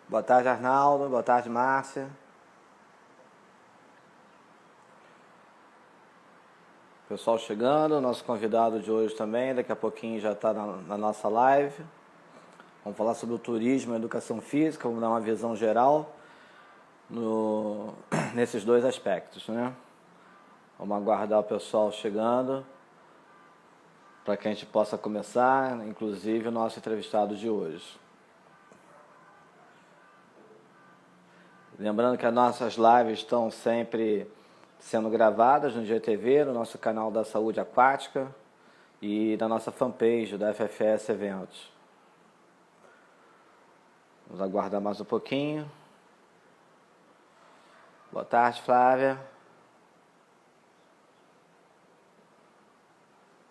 Boa tarde, Arnaldo. Boa tarde, Márcia. Pessoal chegando, nosso convidado de hoje também, daqui a pouquinho já está na nossa live. Vamos falar sobre o turismo e a educação física, vamos dar uma visão geral nesses dois aspectos, né? Vamos aguardar o pessoal chegando para que a gente possa começar, inclusive o nosso entrevistado de hoje. Lembrando que as nossas lives estão sempre sendo gravadas no GTV, no nosso canal da Saúde Aquática e na nossa fanpage da FFS Eventos. Vamos aguardar mais um pouquinho. Boa tarde, Flávia.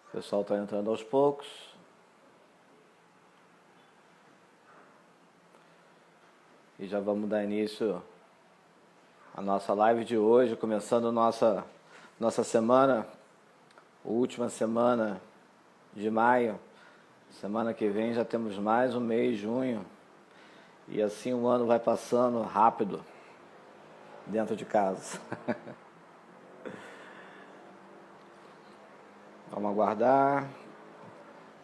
O pessoal está entrando aos poucos. E já vamos dar início à nossa live de hoje, começando nossa semana, última semana de maio. Semana que vem já temos mais um mês, junho. E assim o ano vai passando rápido dentro de casa. Vamos aguardar.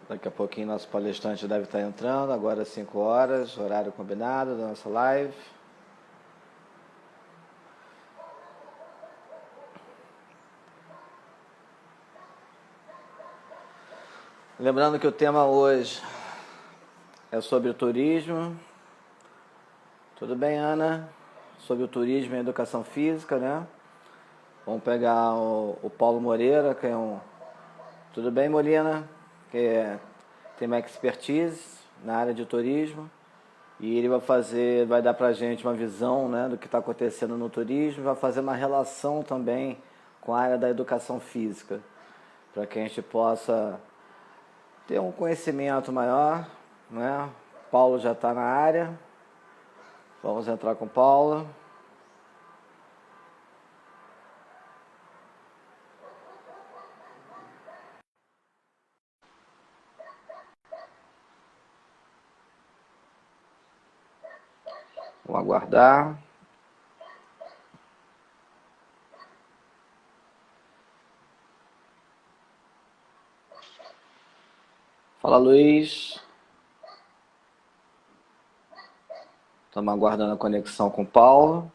Daqui a pouquinho nosso palestrante deve estar entrando. Agora às 5 horas, horário combinado da nossa live. Lembrando que o tema hoje é sobre o turismo. Tudo bem, Ana? Sobre o turismo e a educação física, né? Vamos pegar o Paulo Moreira, que é um... Tudo bem, Molina? Que tem uma expertise na área de turismo. E ele vai dar pra gente uma visão, né, do que está acontecendo no turismo. Vai fazer uma relação também com a área da educação física, para que a gente possa ter um conhecimento maior, né? Paulo já está na área. Vamos entrar com o Paulo. Vamos aguardar. Fala, Luiz. Estamos aguardando a conexão com o Paulo.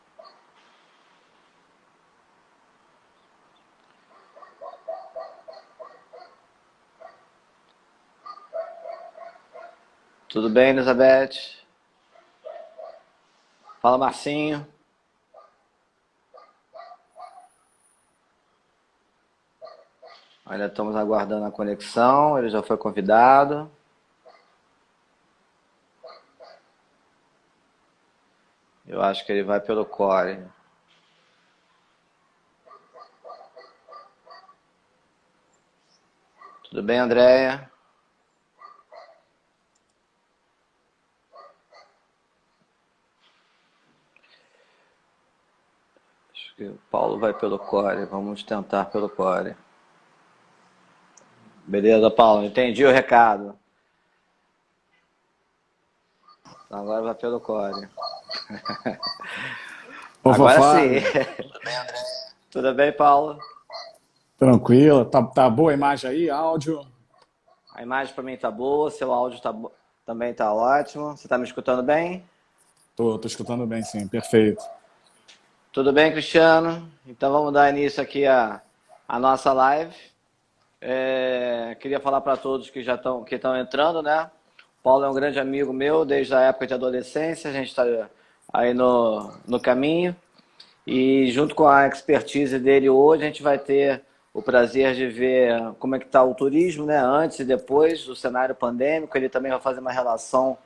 Tudo bem, Elizabeth? Fala, Marcinho. Ainda estamos aguardando a conexão, ele já foi convidado. Eu acho que ele vai pelo Core. Tudo bem, Andréia? Acho que o Paulo vai pelo Core. Vamos tentar pelo Core. Beleza, Paulo, entendi o recado. Agora vai pelo Core. Agora sim. Tudo bem, André? Tudo bem, Paulo? Tranquilo. Tá boa a imagem aí, áudio? A imagem para mim tá boa, seu áudio também tá ótimo. Você tá me escutando bem? Tô escutando bem, sim. Perfeito. Tudo bem, Cristiano? Então vamos dar início aqui à nossa live. Queria falar para todos que estão entrando, né? O Paulo é um grande amigo meu desde a época de adolescência. A gente está aí no caminho. E junto com a expertise dele hoje, a gente vai ter o prazer de ver como é que está o turismo, né? Antes e depois do cenário pandêmico. Ele também vai fazer uma relação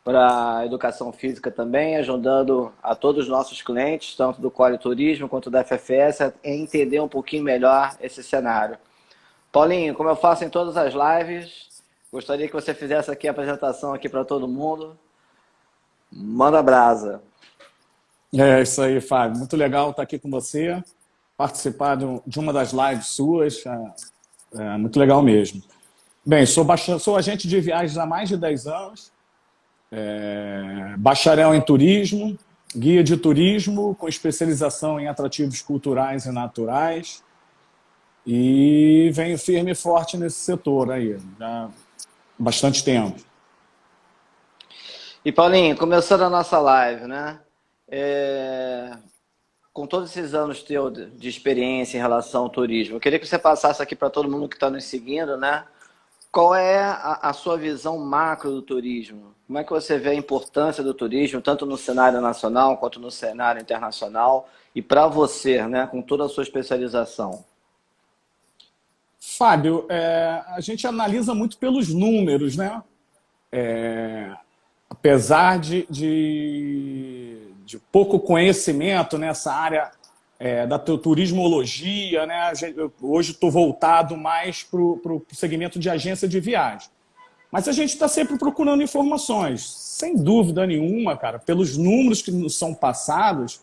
para a educação física também, ajudando a todos os nossos clientes, tanto do Core Turismo quanto da FFS, a entender um pouquinho melhor esse cenário. Paulinho, como eu faço em todas as lives, gostaria que você fizesse aqui a apresentação aqui para todo mundo. Manda brasa. É isso aí, Fábio. Muito legal estar aqui com você, participar de uma das lives suas. Muito legal mesmo. Bem, sou agente de viagens há mais de 10 anos. bacharel em turismo, guia de turismo com especialização em atrativos culturais e naturais, e venho firme e forte nesse setor aí, já há bastante tempo. E Paulinho, começando a nossa live, né? Com todos esses anos teu de experiência em relação ao turismo, eu queria que você passasse aqui para todo mundo que está nos seguindo, né? Qual é a sua visão macro do turismo? Como é que você vê a importância do turismo, tanto no cenário nacional quanto no cenário internacional? E para você, né, com toda a sua especialização? Fábio, a gente analisa muito pelos números, né? Apesar de pouco conhecimento nessa área da turismologia, né? Hoje estou voltado mais para o segmento de agência de viagem. Mas a gente está sempre procurando informações. Sem dúvida nenhuma, cara, pelos números que nos são passados,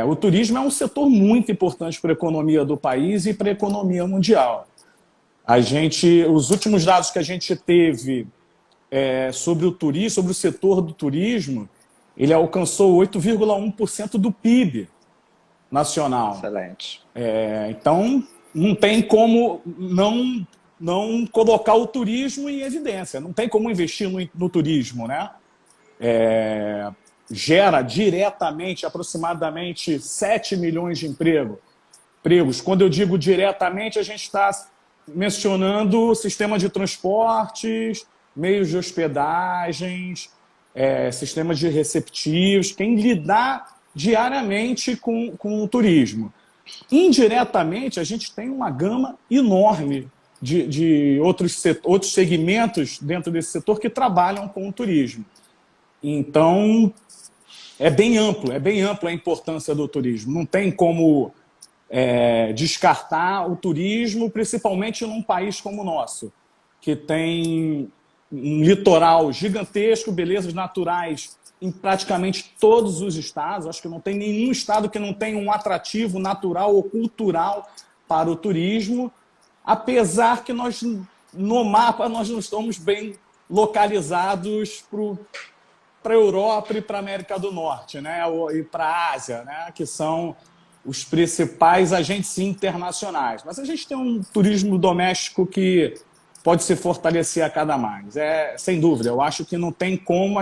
o turismo é um setor muito importante para a economia do país e para a economia mundial. Os últimos dados que a gente teve sobre o turismo, sobre o setor do turismo, ele alcançou 8,1% do PIB nacional. Excelente. Então, não tem como não colocar o turismo em evidência. Não tem como investir no turismo, né? Gera diretamente aproximadamente 7 milhões de empregos. Quando eu digo diretamente, a gente está mencionando o sistema de transportes, meios de hospedagens, sistemas de receptivos, quem lidar diariamente com o turismo. Indiretamente, a gente tem uma gama enorme de outros segmentos dentro desse setor que trabalham com o turismo. Então, é bem ampla a importância do turismo. Não tem como descartar o turismo, principalmente num país como o nosso, que tem um litoral gigantesco, belezas naturais em praticamente todos os estados. Acho que não tem nenhum estado que não tenha um atrativo natural ou cultural para o turismo, apesar que no mapa nós não estamos bem localizados para a Europa e para a América do Norte, né? E para a Ásia, né? Que são os principais agentes internacionais. Mas a gente tem um turismo doméstico que pode se fortalecer a cada mais. Sem dúvida, eu acho que não tem como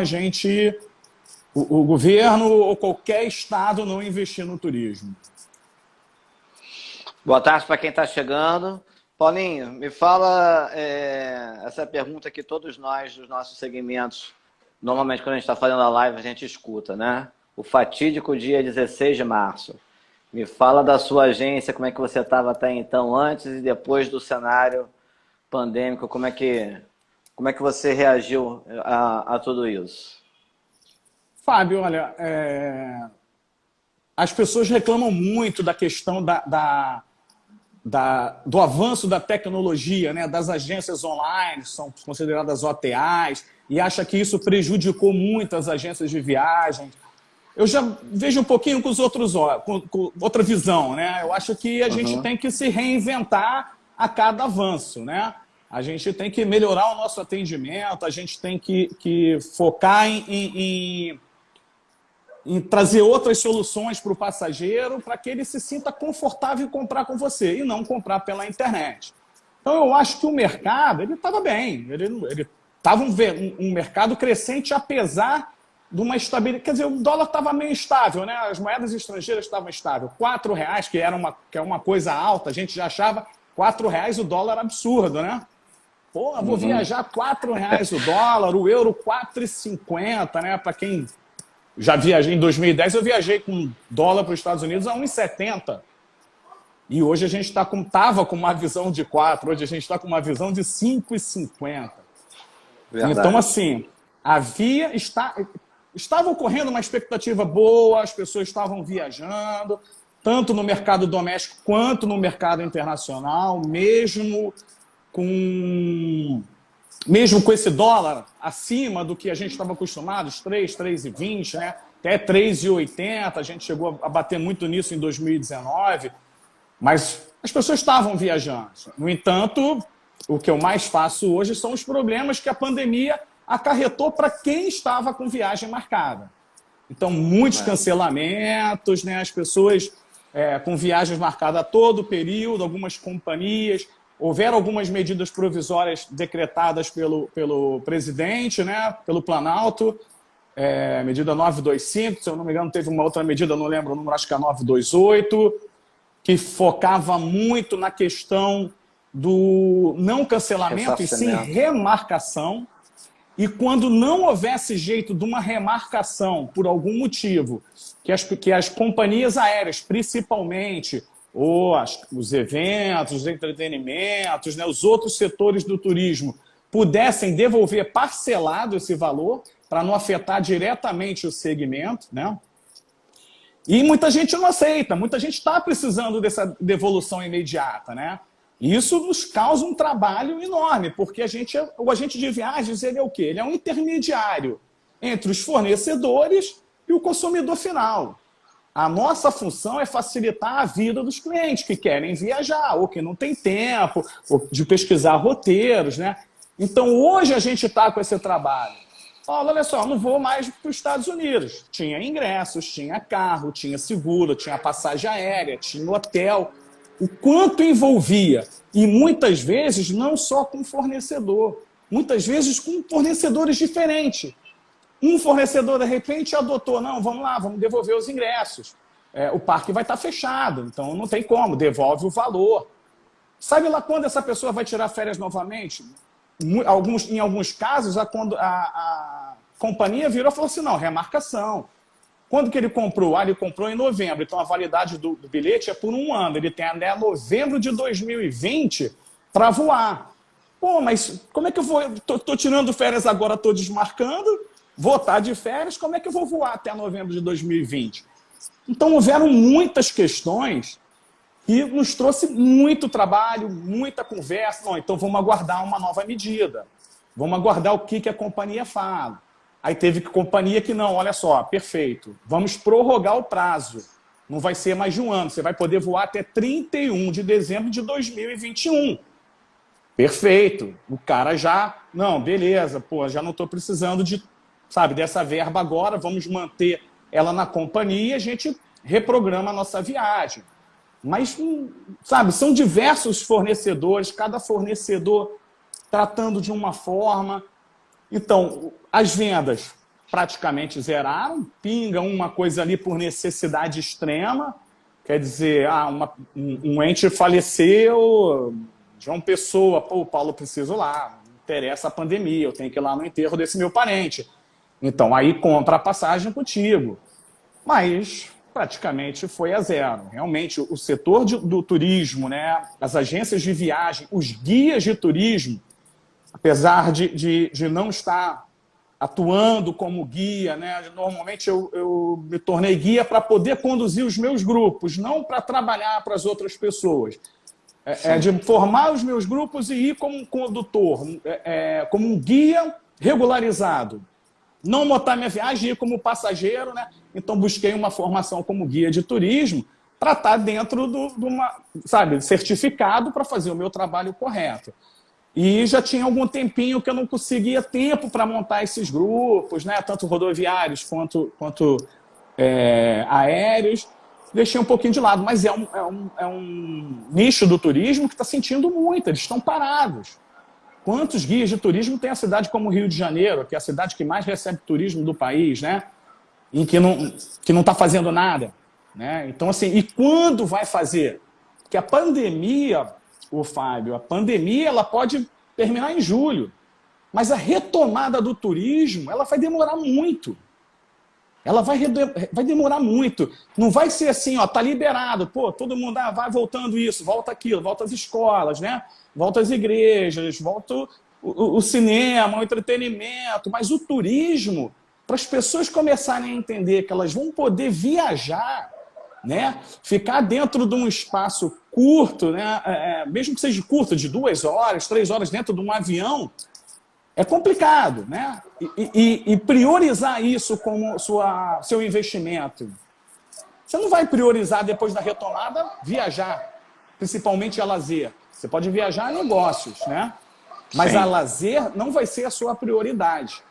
o governo ou qualquer estado não investir no turismo. Boa tarde para quem está chegando. Paulinho, me fala essa pergunta que todos nós, dos nossos segmentos, normalmente quando a gente está fazendo a live, a gente escuta, né? O fatídico dia 16 de março. Me fala da sua agência, como é que você estava até então, antes e depois do cenário pandêmico, como é que você reagiu a tudo isso? Fábio, olha, as pessoas reclamam muito da questão do avanço da tecnologia, né? Das agências online, são consideradas OTAs, e acha que isso prejudicou muito as agências de viagem. Eu já vejo um pouquinho com outra visão, né? Eu acho que a gente tem que se reinventar a cada avanço, né? A gente tem que melhorar o nosso atendimento, a gente tem que focar em trazer outras soluções para o passageiro para que ele se sinta confortável em comprar com você e não comprar pela internet. Então, eu acho que o mercado estava bem, ele estava um mercado crescente apesar de uma estabilidade. Quer dizer, o dólar estava meio estável, né? As moedas estrangeiras estavam estáveis. R$4, que é uma coisa alta, a gente já achava R$4 o dólar absurdo, né? Pô, vou viajar R$4 o dólar, o euro R$4,50, né? Para quem já viajei em 2010, eu viajei com dólar para os Estados Unidos a 1,70. E hoje a gente estava com uma visão de 4, hoje a gente está com uma visão de 5,50. Então, assim, estava ocorrendo uma expectativa boa, as pessoas estavam viajando, tanto no mercado doméstico quanto no mercado internacional, mesmo com esse dólar acima do que a gente estava acostumado, os 3,20, né? Até 3,80, a gente chegou a bater muito nisso em 2019, mas as pessoas estavam viajando. No entanto, o que eu mais faço hoje são os problemas que a pandemia acarretou para quem estava com viagem marcada. Então, muitos cancelamentos, né? As pessoas com viagens marcadas a todo o período, algumas companhias. Houveram algumas medidas provisórias decretadas pelo presidente, né? Pelo Planalto, medida 925, se eu não me engano, teve uma outra medida, não lembro o número, acho que é a 928, que focava muito na questão do não cancelamento, e sim remarcação. E quando não houvesse jeito de uma remarcação, por algum motivo, que as companhias aéreas, principalmente, ou os eventos, os entretenimentos, né, os outros setores do turismo, pudessem devolver parcelado esse valor, para não afetar diretamente o segmento, né? E muita gente não aceita, muita gente está precisando dessa devolução imediata, né? E isso nos causa um trabalho enorme, porque o agente de viagens, ele é o quê? Ele é um intermediário entre os fornecedores e o consumidor final. A nossa função é facilitar a vida dos clientes que querem viajar, ou que não tem tempo, ou de pesquisar roteiros, né? Então, hoje a gente está com esse trabalho. Olha só, não vou mais para os Estados Unidos. Tinha ingressos, tinha carro, tinha seguro, tinha passagem aérea, tinha hotel. O quanto envolvia. E muitas vezes não só com fornecedor, muitas vezes com fornecedores diferentes. Um fornecedor, de repente, adotou, não, vamos lá, vamos devolver os ingressos. O parque vai estar fechado, então não tem como, devolve o valor. Sabe lá quando essa pessoa vai tirar férias novamente? Em alguns casos, a companhia virou e falou assim, não, remarcação. Quando que ele comprou? Ele comprou em novembro, então a validade do bilhete é por 1 ano. Ele tem até novembro de 2020 para voar. Pô, mas como é que eu vou? Estou tirando férias agora, estou desmarcando, vou estar de férias, como é que eu vou voar até novembro de 2020? Então houveram muitas questões que nos trouxe muito trabalho, muita conversa. Não, então vamos aguardar uma nova medida. Vamos aguardar o que a companhia fala. Aí teve companhia que não, olha só, perfeito. Vamos prorrogar o prazo. Não vai ser mais de 1 ano. Você vai poder voar até 31 de dezembro de 2021. Perfeito. O cara já, não, beleza, pô, já não estou precisando dessa verba agora, vamos manter ela na companhia e a gente reprograma a nossa viagem. Mas, são diversos fornecedores, cada fornecedor tratando de uma forma. Então, as vendas praticamente zeraram, pinga uma coisa ali por necessidade extrema, quer dizer, um ente faleceu, João Pessoa, pô, Paulo, preciso lá, não interessa a pandemia, eu tenho que ir lá no enterro desse meu parente. Então, aí compra a passagem contigo. Mas praticamente foi a zero. Realmente, o setor do turismo, né, as agências de viagem, os guias de turismo, apesar de não estar atuando como guia, né, normalmente eu me tornei guia para poder conduzir os meus grupos, não para trabalhar para as outras pessoas. De formar os meus grupos e ir como um condutor, como um guia regularizado. Não montar minha viagem e ir como passageiro, né? Então busquei uma formação como guia de turismo para estar dentro de uma, certificado para fazer o meu trabalho correto. E já tinha algum tempinho que eu não conseguia tempo para montar esses grupos, né? Tanto rodoviários quanto aéreos. Deixei um pouquinho de lado, mas é um nicho do turismo que está sentindo muito, eles estão parados. Quantos guias de turismo tem a cidade como Rio de Janeiro, que é a cidade que mais recebe turismo do país, né? E que não está fazendo nada, né? Então, assim, e quando vai fazer? Porque a pandemia, Fábio, a pandemia ela pode terminar em julho, mas a retomada do turismo ela vai demorar muito. Ela vai demorar muito. Não vai ser assim, ó, tá liberado, pô, todo mundo vai voltando isso, volta aquilo, volta às escolas, né? Volta às igrejas, volta o cinema, o entretenimento, mas o turismo, para as pessoas começarem a entender que elas vão poder viajar, né? Ficar dentro de um espaço curto, né? Mesmo que seja curto, de 2 horas, 3 horas dentro de um avião, é complicado, né? E priorizar isso como seu investimento. Você não vai priorizar, depois da retomada, viajar, principalmente a lazer. Você pode viajar a negócios, né? Mas Sim. a lazer não vai ser a sua prioridade.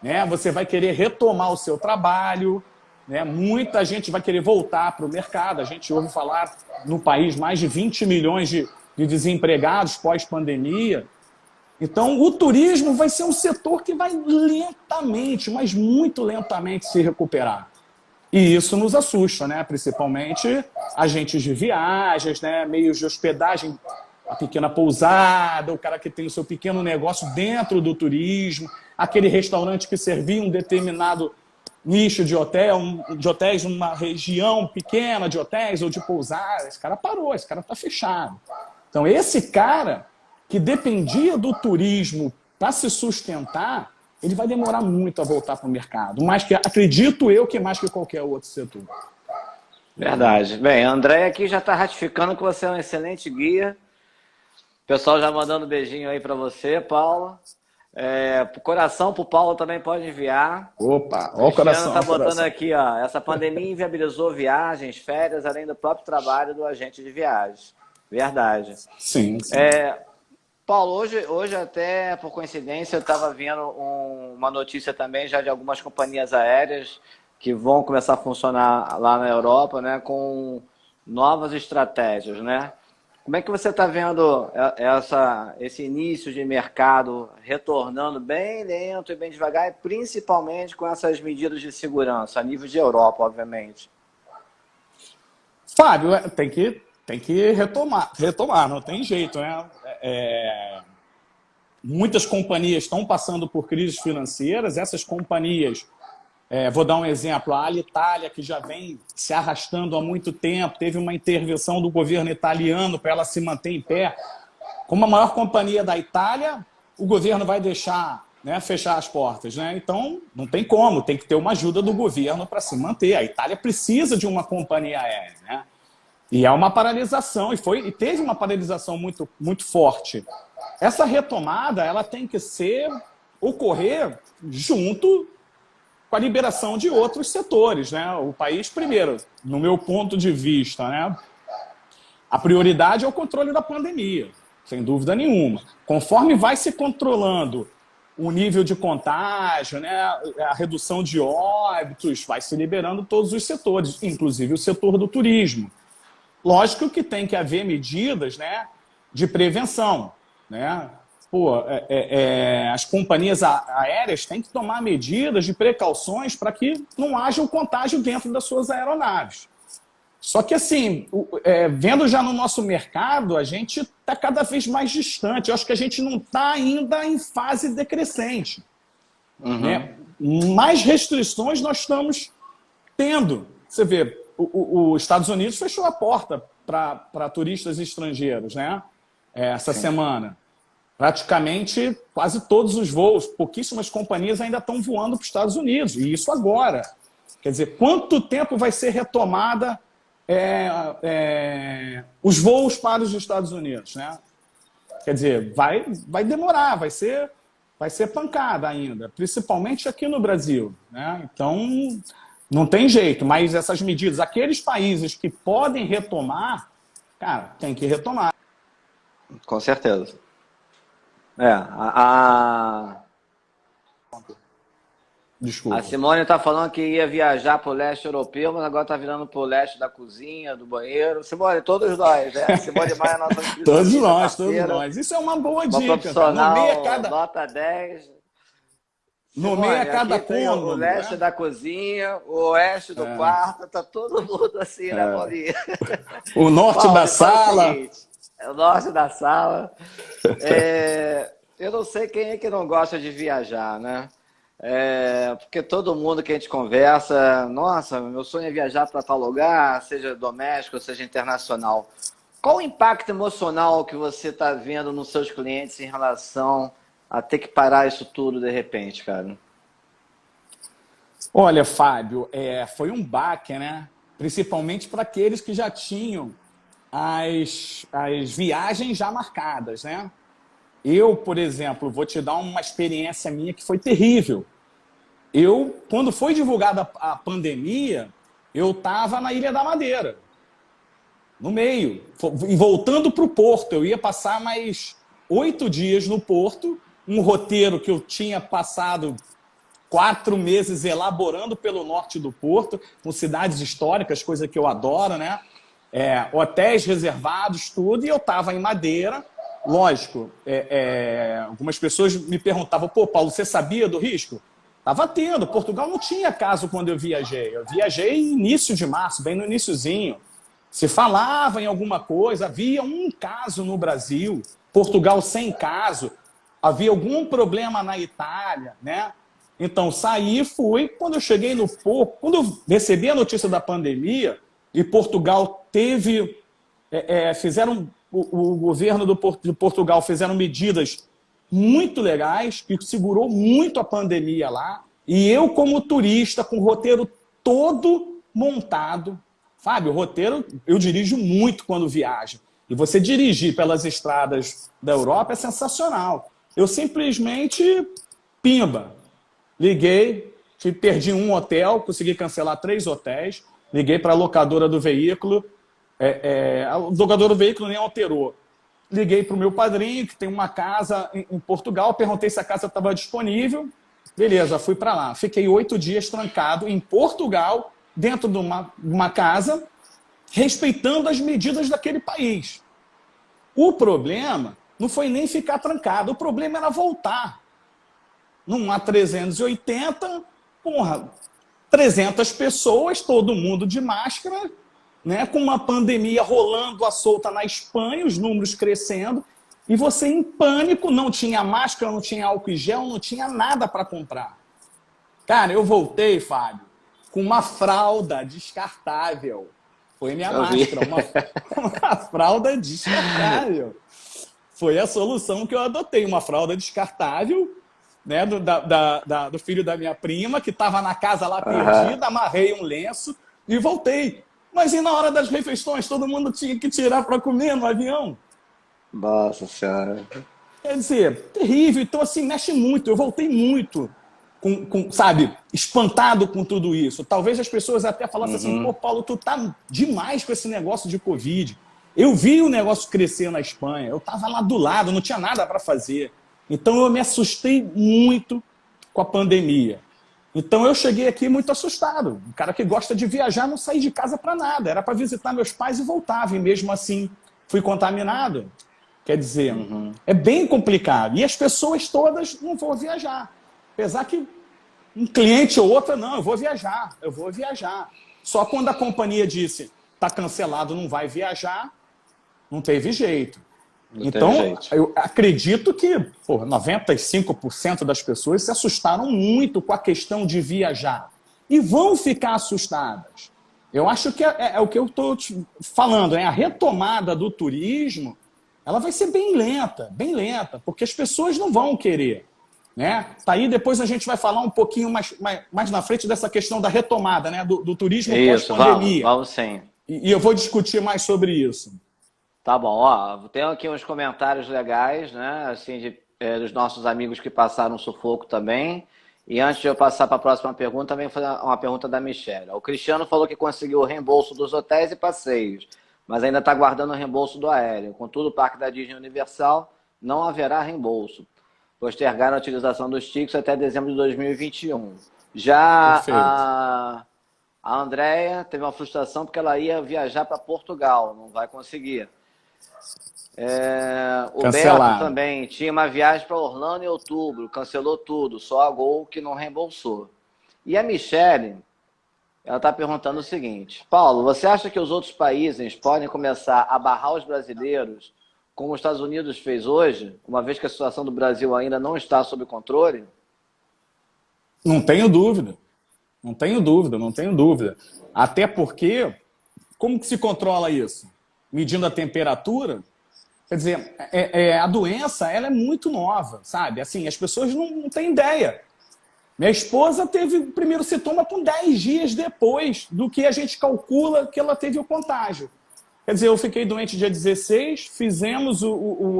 Né? Você vai querer retomar o seu trabalho, né? Muita gente vai querer voltar para o mercado. A gente ouve falar no país mais de 20 milhões de desempregados pós-pandemia. Então, o turismo vai ser um setor que vai lentamente, mas muito lentamente se recuperar. E isso nos assusta, né? Principalmente agentes de viagens, né? Meios de hospedagem, a pequena pousada, o cara que tem o seu pequeno negócio dentro do turismo, aquele restaurante que servia um determinado nicho de hotéis numa região pequena de hotéis ou de pousadas. Esse cara parou, esse cara está fechado. Então, esse cara que dependia do turismo para se sustentar, ele vai demorar muito a voltar para o mercado. Mas que, acredito eu que mais que qualquer outro setor. Verdade. Bem, André aqui já está ratificando que você é um excelente guia. O pessoal já mandando beijinho aí para você, Paulo. Pro coração, pro Paulo também pode enviar. Opa, ó o coração. Tá botando aqui, ó. Essa pandemia inviabilizou viagens, férias, além do próprio trabalho do agente de viagens. Verdade. Sim, sim. Paulo, hoje até por coincidência eu estava vendo uma notícia também já de algumas companhias aéreas que vão começar a funcionar lá na Europa, né, com novas estratégias, né? Como é que você está vendo esse início de mercado retornando bem lento e bem devagar, e principalmente com essas medidas de segurança, a nível de Europa, obviamente? Fábio, tem que retomar, não tem jeito, né? Muitas companhias estão passando por crises financeiras, essas companhias, vou dar um exemplo, a Alitalia, que já vem se arrastando há muito tempo, teve uma intervenção do governo italiano para ela se manter em pé. Como a maior companhia da Itália, o governo vai deixar, né, fechar as portas, né? Então, não tem como, tem que ter uma ajuda do governo para se manter. A Itália precisa de uma companhia aérea, né? E é uma paralisação, e teve uma paralisação muito, muito forte. Essa retomada ela tem que ocorrer junto com a liberação de outros setores, né? O país, primeiro, no meu ponto de vista, né, a prioridade é o controle da pandemia, sem dúvida nenhuma. Conforme vai se controlando o nível de contágio, né, a redução de óbitos, vai se liberando todos os setores, inclusive o setor do turismo. Lógico que tem que haver medidas, né, de prevenção, né? As companhias aéreas têm que tomar medidas de precauções para que não haja o contágio dentro das suas aeronaves. Só que, assim, vendo já no nosso mercado, a gente está cada vez mais distante. Eu acho que a gente não está ainda em fase decrescente. Né? Mais restrições nós estamos tendo. Você vê, os Estados Unidos fechou a porta para turistas estrangeiros, né? Essa semana. Praticamente quase todos os voos, pouquíssimas companhias ainda estão voando para os Estados Unidos. E isso agora. Quer dizer, quanto tempo vai ser retomada os voos para os Estados Unidos, né? Quer dizer, vai demorar, vai ser pancada ainda, principalmente aqui no Brasil, né? Então, não tem jeito, mas essas medidas, aqueles países que podem retomar, cara, tem que retomar. Com certeza. Desculpa. A Simone está falando que ia viajar para o leste europeu, mas agora está virando para o leste da cozinha, do banheiro. Simone, todos nós, né? Simone Maia, nossa todos nós. Isso é uma boa dica. Profissional, nota 10. Nomeia cada cômodo. O leste da cozinha, o oeste do quarto, tá todo mundo assim, né, Paulinho? O norte da sala. O norte da sala. Eu não sei quem é que não gosta de viajar, né? Porque todo mundo que a gente conversa, nossa, meu sonho é viajar para tal lugar, seja doméstico, seja internacional. Qual o impacto emocional que você está vendo nos seus clientes em relação a ter que parar isso tudo de repente, cara? Olha, Fábio, foi um baque, né? Principalmente para aqueles que já tinham as viagens já marcadas, né? Eu, por exemplo, vou te dar uma experiência minha que foi terrível. Quando foi divulgada a pandemia, eu estava na Ilha da Madeira, no meio, e voltando para o Porto. Eu ia passar mais 8 dias no Porto, um roteiro que eu tinha passado 4 meses elaborando pelo norte do Porto, com cidades históricas, coisa que eu adoro, né? Hotéis reservados, tudo, e eu estava em Madeira. Lógico, algumas pessoas me perguntavam, pô, Paulo, você sabia do risco? Estava tendo. Portugal não tinha caso quando eu viajei. Eu viajei início de março, bem no iniciozinho. Se falava em alguma coisa, havia um caso no Brasil, Portugal sem caso, havia algum problema na Itália, né? Então, saí e fui. Quando eu cheguei no Porto, quando eu recebi a notícia da pandemia, e Portugal o governo de Portugal fizeram medidas muito legais, que segurou muito a pandemia lá, e eu, como turista, com o roteiro todo montado. Fábio, o roteiro, eu dirijo muito quando viajo. E você dirigir pelas estradas da Europa é sensacional. Eu simplesmente, pimba, liguei, perdi um hotel, consegui cancelar 3 hotéis, liguei para a locadora do veículo, a locadora do veículo nem alterou. Liguei para o meu padrinho, que tem uma casa em Portugal, perguntei se a casa estava disponível. Beleza, fui para lá. Fiquei 8 dias trancado em Portugal, dentro de uma casa, respeitando as medidas daquele país. O problema não foi nem ficar trancado, o problema era voltar. Num A380, 300 pessoas, todo mundo de máscara, né, com uma pandemia rolando à solta na Espanha, os números crescendo, e você em pânico, não tinha máscara, não tinha álcool em gel, não tinha nada para comprar. Cara, eu voltei, Fábio, com uma fralda descartável. Foi minha máscara, uma fralda descartável. Foi a solução que eu adotei, uma fralda descartável, né, do filho da minha prima, que estava na casa lá perdida, amarrei um lenço e voltei. Mas e na hora das refeições, todo mundo tinha que tirar para comer no avião? Nossa Senhora. Quer dizer, terrível. Então, assim, mexe muito. Eu voltei muito, sabe, espantado com tudo isso. Talvez as pessoas até falassem assim, pô, Paulo, tu tá demais com esse negócio de Covid. Eu vi o negócio crescer na Espanha. Eu estava lá do lado, não tinha nada para fazer. Então, eu me assustei muito com a pandemia. Então, eu cheguei aqui muito assustado. Um cara que gosta de viajar, não saí de casa para nada. Era para visitar meus pais e voltava. E mesmo assim, fui contaminado. Quer dizer, é bem complicado. E as pessoas todas não vão viajar. Apesar que um cliente ou outra, não, eu vou viajar. Só quando a companhia disse, está cancelado, não vai viajar, não teve jeito. Então, eu acredito que 95% das pessoas se assustaram muito com a questão de viajar. E vão ficar assustadas. Eu acho que é o que eu estou falando, a retomada do turismo, ela vai ser bem lenta, porque as pessoas não vão querer. Né? Tá aí, depois a gente vai falar um pouquinho mais na frente dessa questão da retomada, né? do turismo pós-pandemia. Vamos sim. E eu vou discutir mais sobre isso. Tá bom, ó, tem aqui uns comentários legais, né, assim, dos nossos amigos que passaram sufoco também. E antes de eu passar para a próxima pergunta, também foi uma pergunta da Michelle. O Cristiano falou que conseguiu o reembolso dos hotéis e passeios, mas ainda está guardando o reembolso do aéreo. Contudo, o parque da Disney Universal não haverá reembolso. Postergaram a utilização dos tickets até dezembro de 2021. Já a Andréia teve uma frustração porque ela ia viajar para Portugal, não vai conseguir. O Beto também tinha uma viagem para Orlando em outubro, cancelou tudo, só a Gol que não reembolsou. E a Michelle, ela está perguntando o seguinte: Paulo, você acha que os outros países podem começar a barrar os brasileiros, como os Estados Unidos fez hoje, uma vez que a situação do Brasil ainda não está sob controle? Não tenho dúvida. Até porque, como que se controla isso? Medindo a temperatura? Quer dizer, a doença ela é muito nova, sabe? Assim, as pessoas não têm ideia. Minha esposa teve o primeiro sintoma com 10 dias depois do que a gente calcula que ela teve o contágio. Quer dizer, eu fiquei doente dia 16, fizemos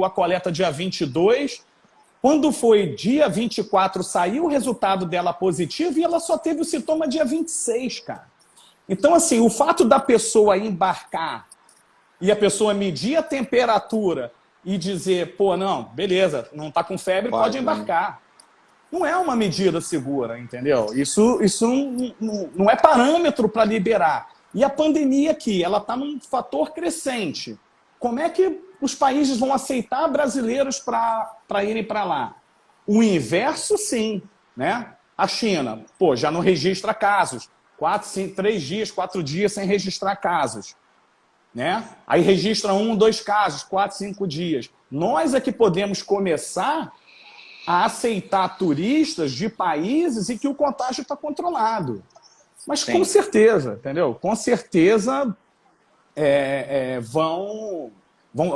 a coleta dia 22. Quando foi dia 24, saiu o resultado dela positivo e ela só teve o sintoma dia 26, cara. Então, assim, o fato da pessoa embarcar e a pessoa medir a temperatura e dizer, pô, não, beleza, não está com febre, pode embarcar. Não é uma medida segura, entendeu? Isso não é parâmetro para liberar. E a pandemia aqui, ela está num fator crescente. Como é que os países vão aceitar brasileiros para irem para lá? O inverso, sim, né? A China, pô, já não registra casos. 3 dias, 4 dias sem registrar casos. Né? Aí registra 1, 2 casos, 4, 5 dias. Nós é que podemos começar a aceitar turistas de países em que o contágio está controlado. Mas sim, com certeza, entendeu? Com certeza vão,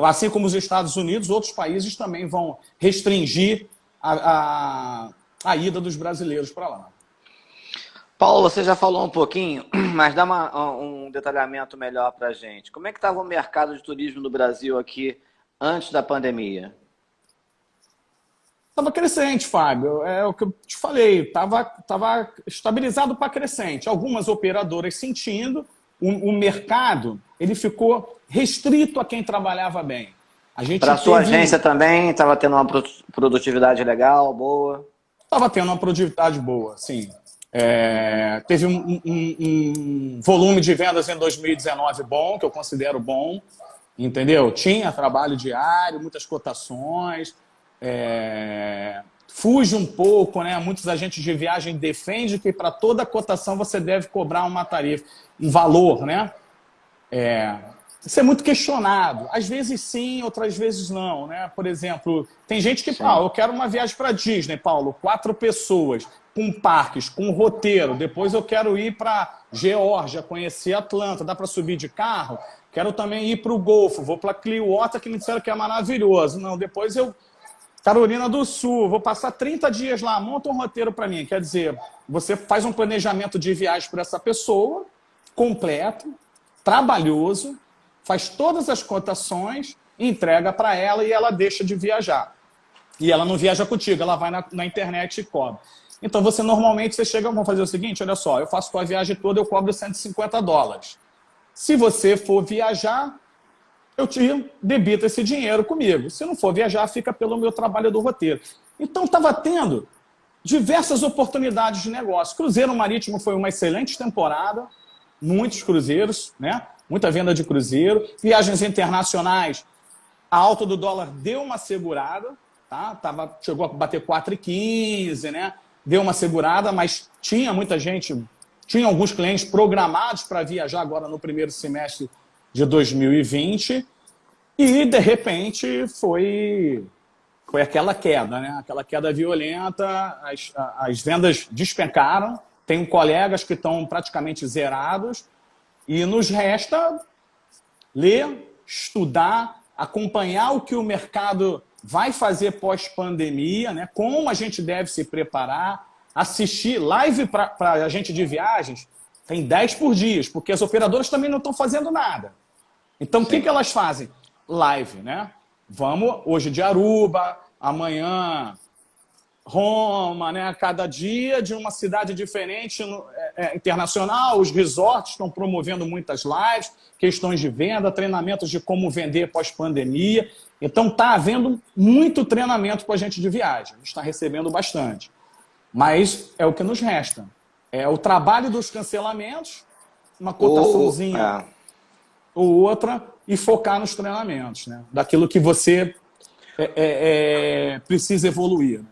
assim como os Estados Unidos, outros países também vão restringir a ida dos brasileiros para lá. Paulo, você já falou um pouquinho, mas dá um detalhamento melhor para a gente. Como é que estava o mercado de turismo no Brasil aqui antes da pandemia? Estava crescente, Fábio. É o que eu te falei, estava estabilizado para crescente. Algumas operadoras sentindo, o mercado ele ficou restrito a quem trabalhava bem. Para a sua agência também estava tendo uma produtividade legal, boa? Estava tendo uma produtividade boa, sim. Teve um volume de vendas em 2019 bom, que eu considero bom, entendeu? Tinha trabalho diário, muitas cotações, fuge um pouco, né? Muitos agentes de viagem defendem que para toda cotação você deve cobrar uma tarifa, um valor, né? Isso é muito questionado. Às vezes sim, outras vezes não, né? Por exemplo, tem gente que fala, eu quero uma viagem para Disney, Paulo, 4 pessoas, com parques, com roteiro. Depois eu quero ir para Geórgia, conhecer Atlanta. Dá para subir de carro? Quero também ir para o Golfo. Vou para Clearwater, que me disseram que é maravilhoso. Não, depois eu... Carolina do Sul, vou passar 30 dias lá. Monta um roteiro para mim. Quer dizer, você faz um planejamento de viagem para essa pessoa, completo, trabalhoso, faz todas as cotações, entrega para ela e ela deixa de viajar. E ela não viaja contigo, ela vai na internet e cobra. Então, normalmente, você chega, vamos fazer o seguinte, olha só, eu faço tua viagem toda, eu cobro $150. Se você for viajar, eu te debito esse dinheiro comigo. Se não for viajar, fica pelo meu trabalho do roteiro. Então, estava tendo diversas oportunidades de negócio. Cruzeiro Marítimo foi uma excelente temporada, muitos cruzeiros, né? Muita venda de cruzeiro. Viagens internacionais, a alta do dólar deu uma segurada, tá? Chegou a bater 4,15, né? Deu uma segurada, mas tinha muita gente, tinha alguns clientes programados para viajar agora no primeiro semestre de 2020 e, de repente, foi aquela queda, né? Aquela queda violenta, as vendas despencaram, tenho colegas que estão praticamente zerados e nos resta ler, estudar, acompanhar o que o mercado vai fazer pós-pandemia, né? Como a gente deve se preparar, assistir live para agente de viagens, tem 10 por dia, porque as operadoras também não estão fazendo nada. Então, o que elas fazem? Live, né? Vamos hoje de Aruba, amanhã Roma, né? Cada dia de uma cidade diferente internacional. Os resorts estão promovendo muitas lives, questões de venda, treinamentos de como vender pós-pandemia. Então, está havendo muito treinamento com a gente de viagem. A gente está recebendo bastante. Mas é o que nos resta. É o trabalho dos cancelamentos, uma cotaçãozinha ou outra, e focar nos treinamentos, né? Daquilo que você precisa evoluir. Né?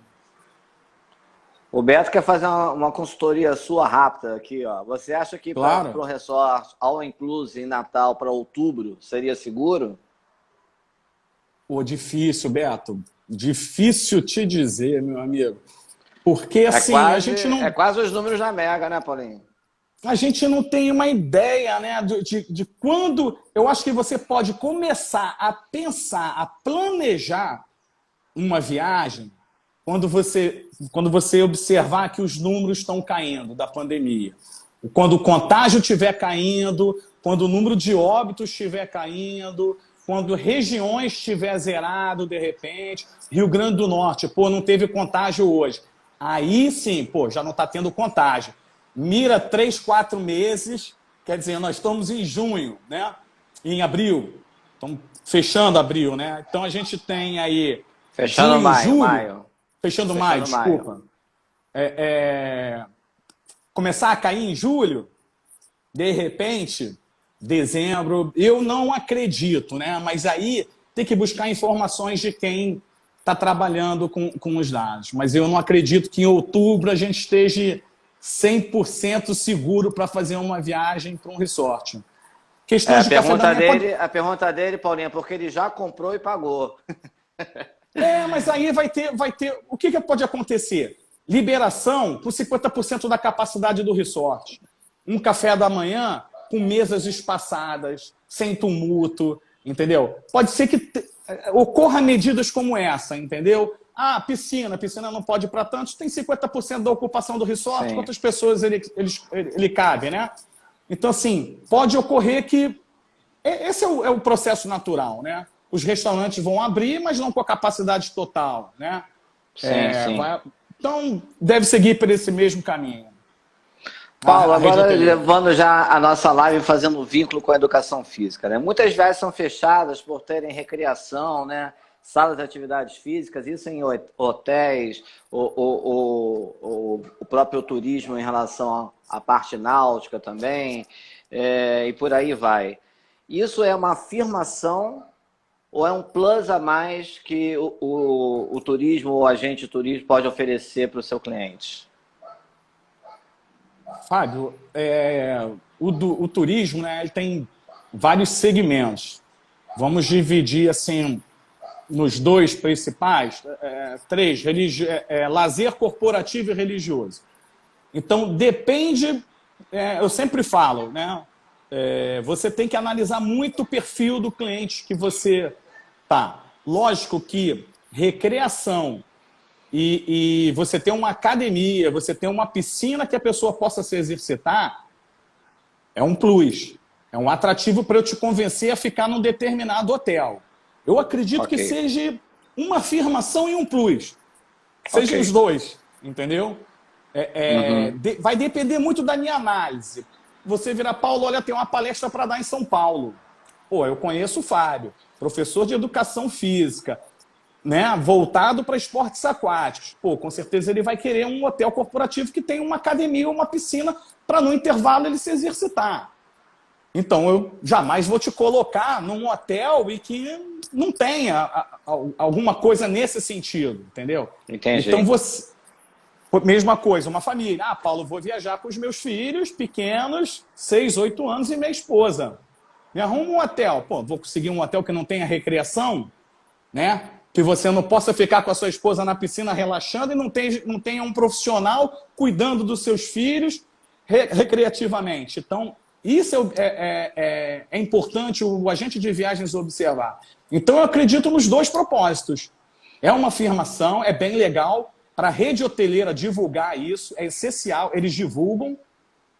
O Beto quer fazer uma consultoria sua rápida aqui, ó. Você acha que para o resort all inclusive em Natal para outubro seria seguro? Difícil, Beto. Difícil te dizer, meu amigo. Porque assim, a gente não... É quase os números da Mega, né, Paulinho? A gente não tem uma ideia, né, de quando... Eu acho que você pode começar a pensar, a planejar uma viagem quando você observar que os números estão caindo da pandemia. Quando o contágio estiver caindo, quando o número de óbitos estiver caindo, quando regiões estiver zerado de repente, Rio Grande do Norte, não teve contágio hoje. Aí sim, já não está tendo contágio. Mira 3, 4 meses, quer dizer, nós estamos em junho, né? Em abril. Estamos fechando abril, né? Então a gente tem aí Fechando junho, maio, julho, maio. fechando maio, desculpa. Começar a cair em julho, de repente, dezembro, eu não acredito, né? Mas aí tem que buscar informações de quem está trabalhando com os dados. Mas eu não acredito que em outubro a gente esteja 100% seguro para fazer uma viagem para um resort. Questões de café da manhã... A pergunta dele, Paulinho, é porque ele já comprou e pagou. Mas aí vai ter... O que pode acontecer? Liberação com 50% da capacidade do resort. Um café da manhã com mesas espaçadas, sem tumulto, entendeu? Pode ser que ocorra medidas como essa, entendeu? Piscina não pode ir para tantos, tem 50% da ocupação do resort, Sim. quantas pessoas ele cabe, né? Então, assim, pode ocorrer que... Esse é o processo natural, né? Os restaurantes vão abrir, mas não com a capacidade total, né? Sim. Então, deve seguir por esse mesmo caminho. Paulo, agora levando já a nossa live fazendo um vínculo com a educação física, né? Muitas viagens são fechadas por terem recreação, né? Salas de atividades físicas, isso em hotéis, o próprio turismo em relação à parte náutica também, e por aí vai. Isso é uma afirmação ou é um plus a mais que o turismo ou o agente de turismo pode oferecer para o seu cliente? Fábio, o turismo, né, ele tem vários segmentos. Vamos dividir assim nos dois principais, três: lazer corporativo e religioso. Então depende, eu sempre falo, né? Você tem que analisar muito o perfil do cliente que você tá. Lógico que recreação e você tem uma academia, você tem uma piscina que a pessoa possa se exercitar, é um plus. É um atrativo para eu te convencer a ficar num determinado hotel. Eu acredito que seja uma afirmação e um plus. Seja os dois, entendeu? Vai depender muito da minha análise. Você vira, Paulo, olha, tem uma palestra para dar em São Paulo. Pô, eu conheço o Fábio, professor de educação física, né, voltado para esportes aquáticos. Pô, com certeza ele vai querer um hotel corporativo que tem uma academia ou uma piscina para no intervalo ele se exercitar. Então eu jamais vou te colocar num hotel e que não tenha alguma coisa nesse sentido, entendeu? Entendi. Então você... Mesma coisa, uma família. Paulo, vou viajar com os meus filhos pequenos, 6, 8 anos, e minha esposa. Me arruma um hotel. Pô, vou conseguir um hotel que não tenha recreação, né? Que você não possa ficar com a sua esposa na piscina relaxando e não tenha um profissional cuidando dos seus filhos recreativamente. Então, isso é importante o agente de viagens observar. Então, eu acredito nos dois propósitos. É uma afirmação, é bem legal. Para a rede hoteleira divulgar isso, é essencial. Eles divulgam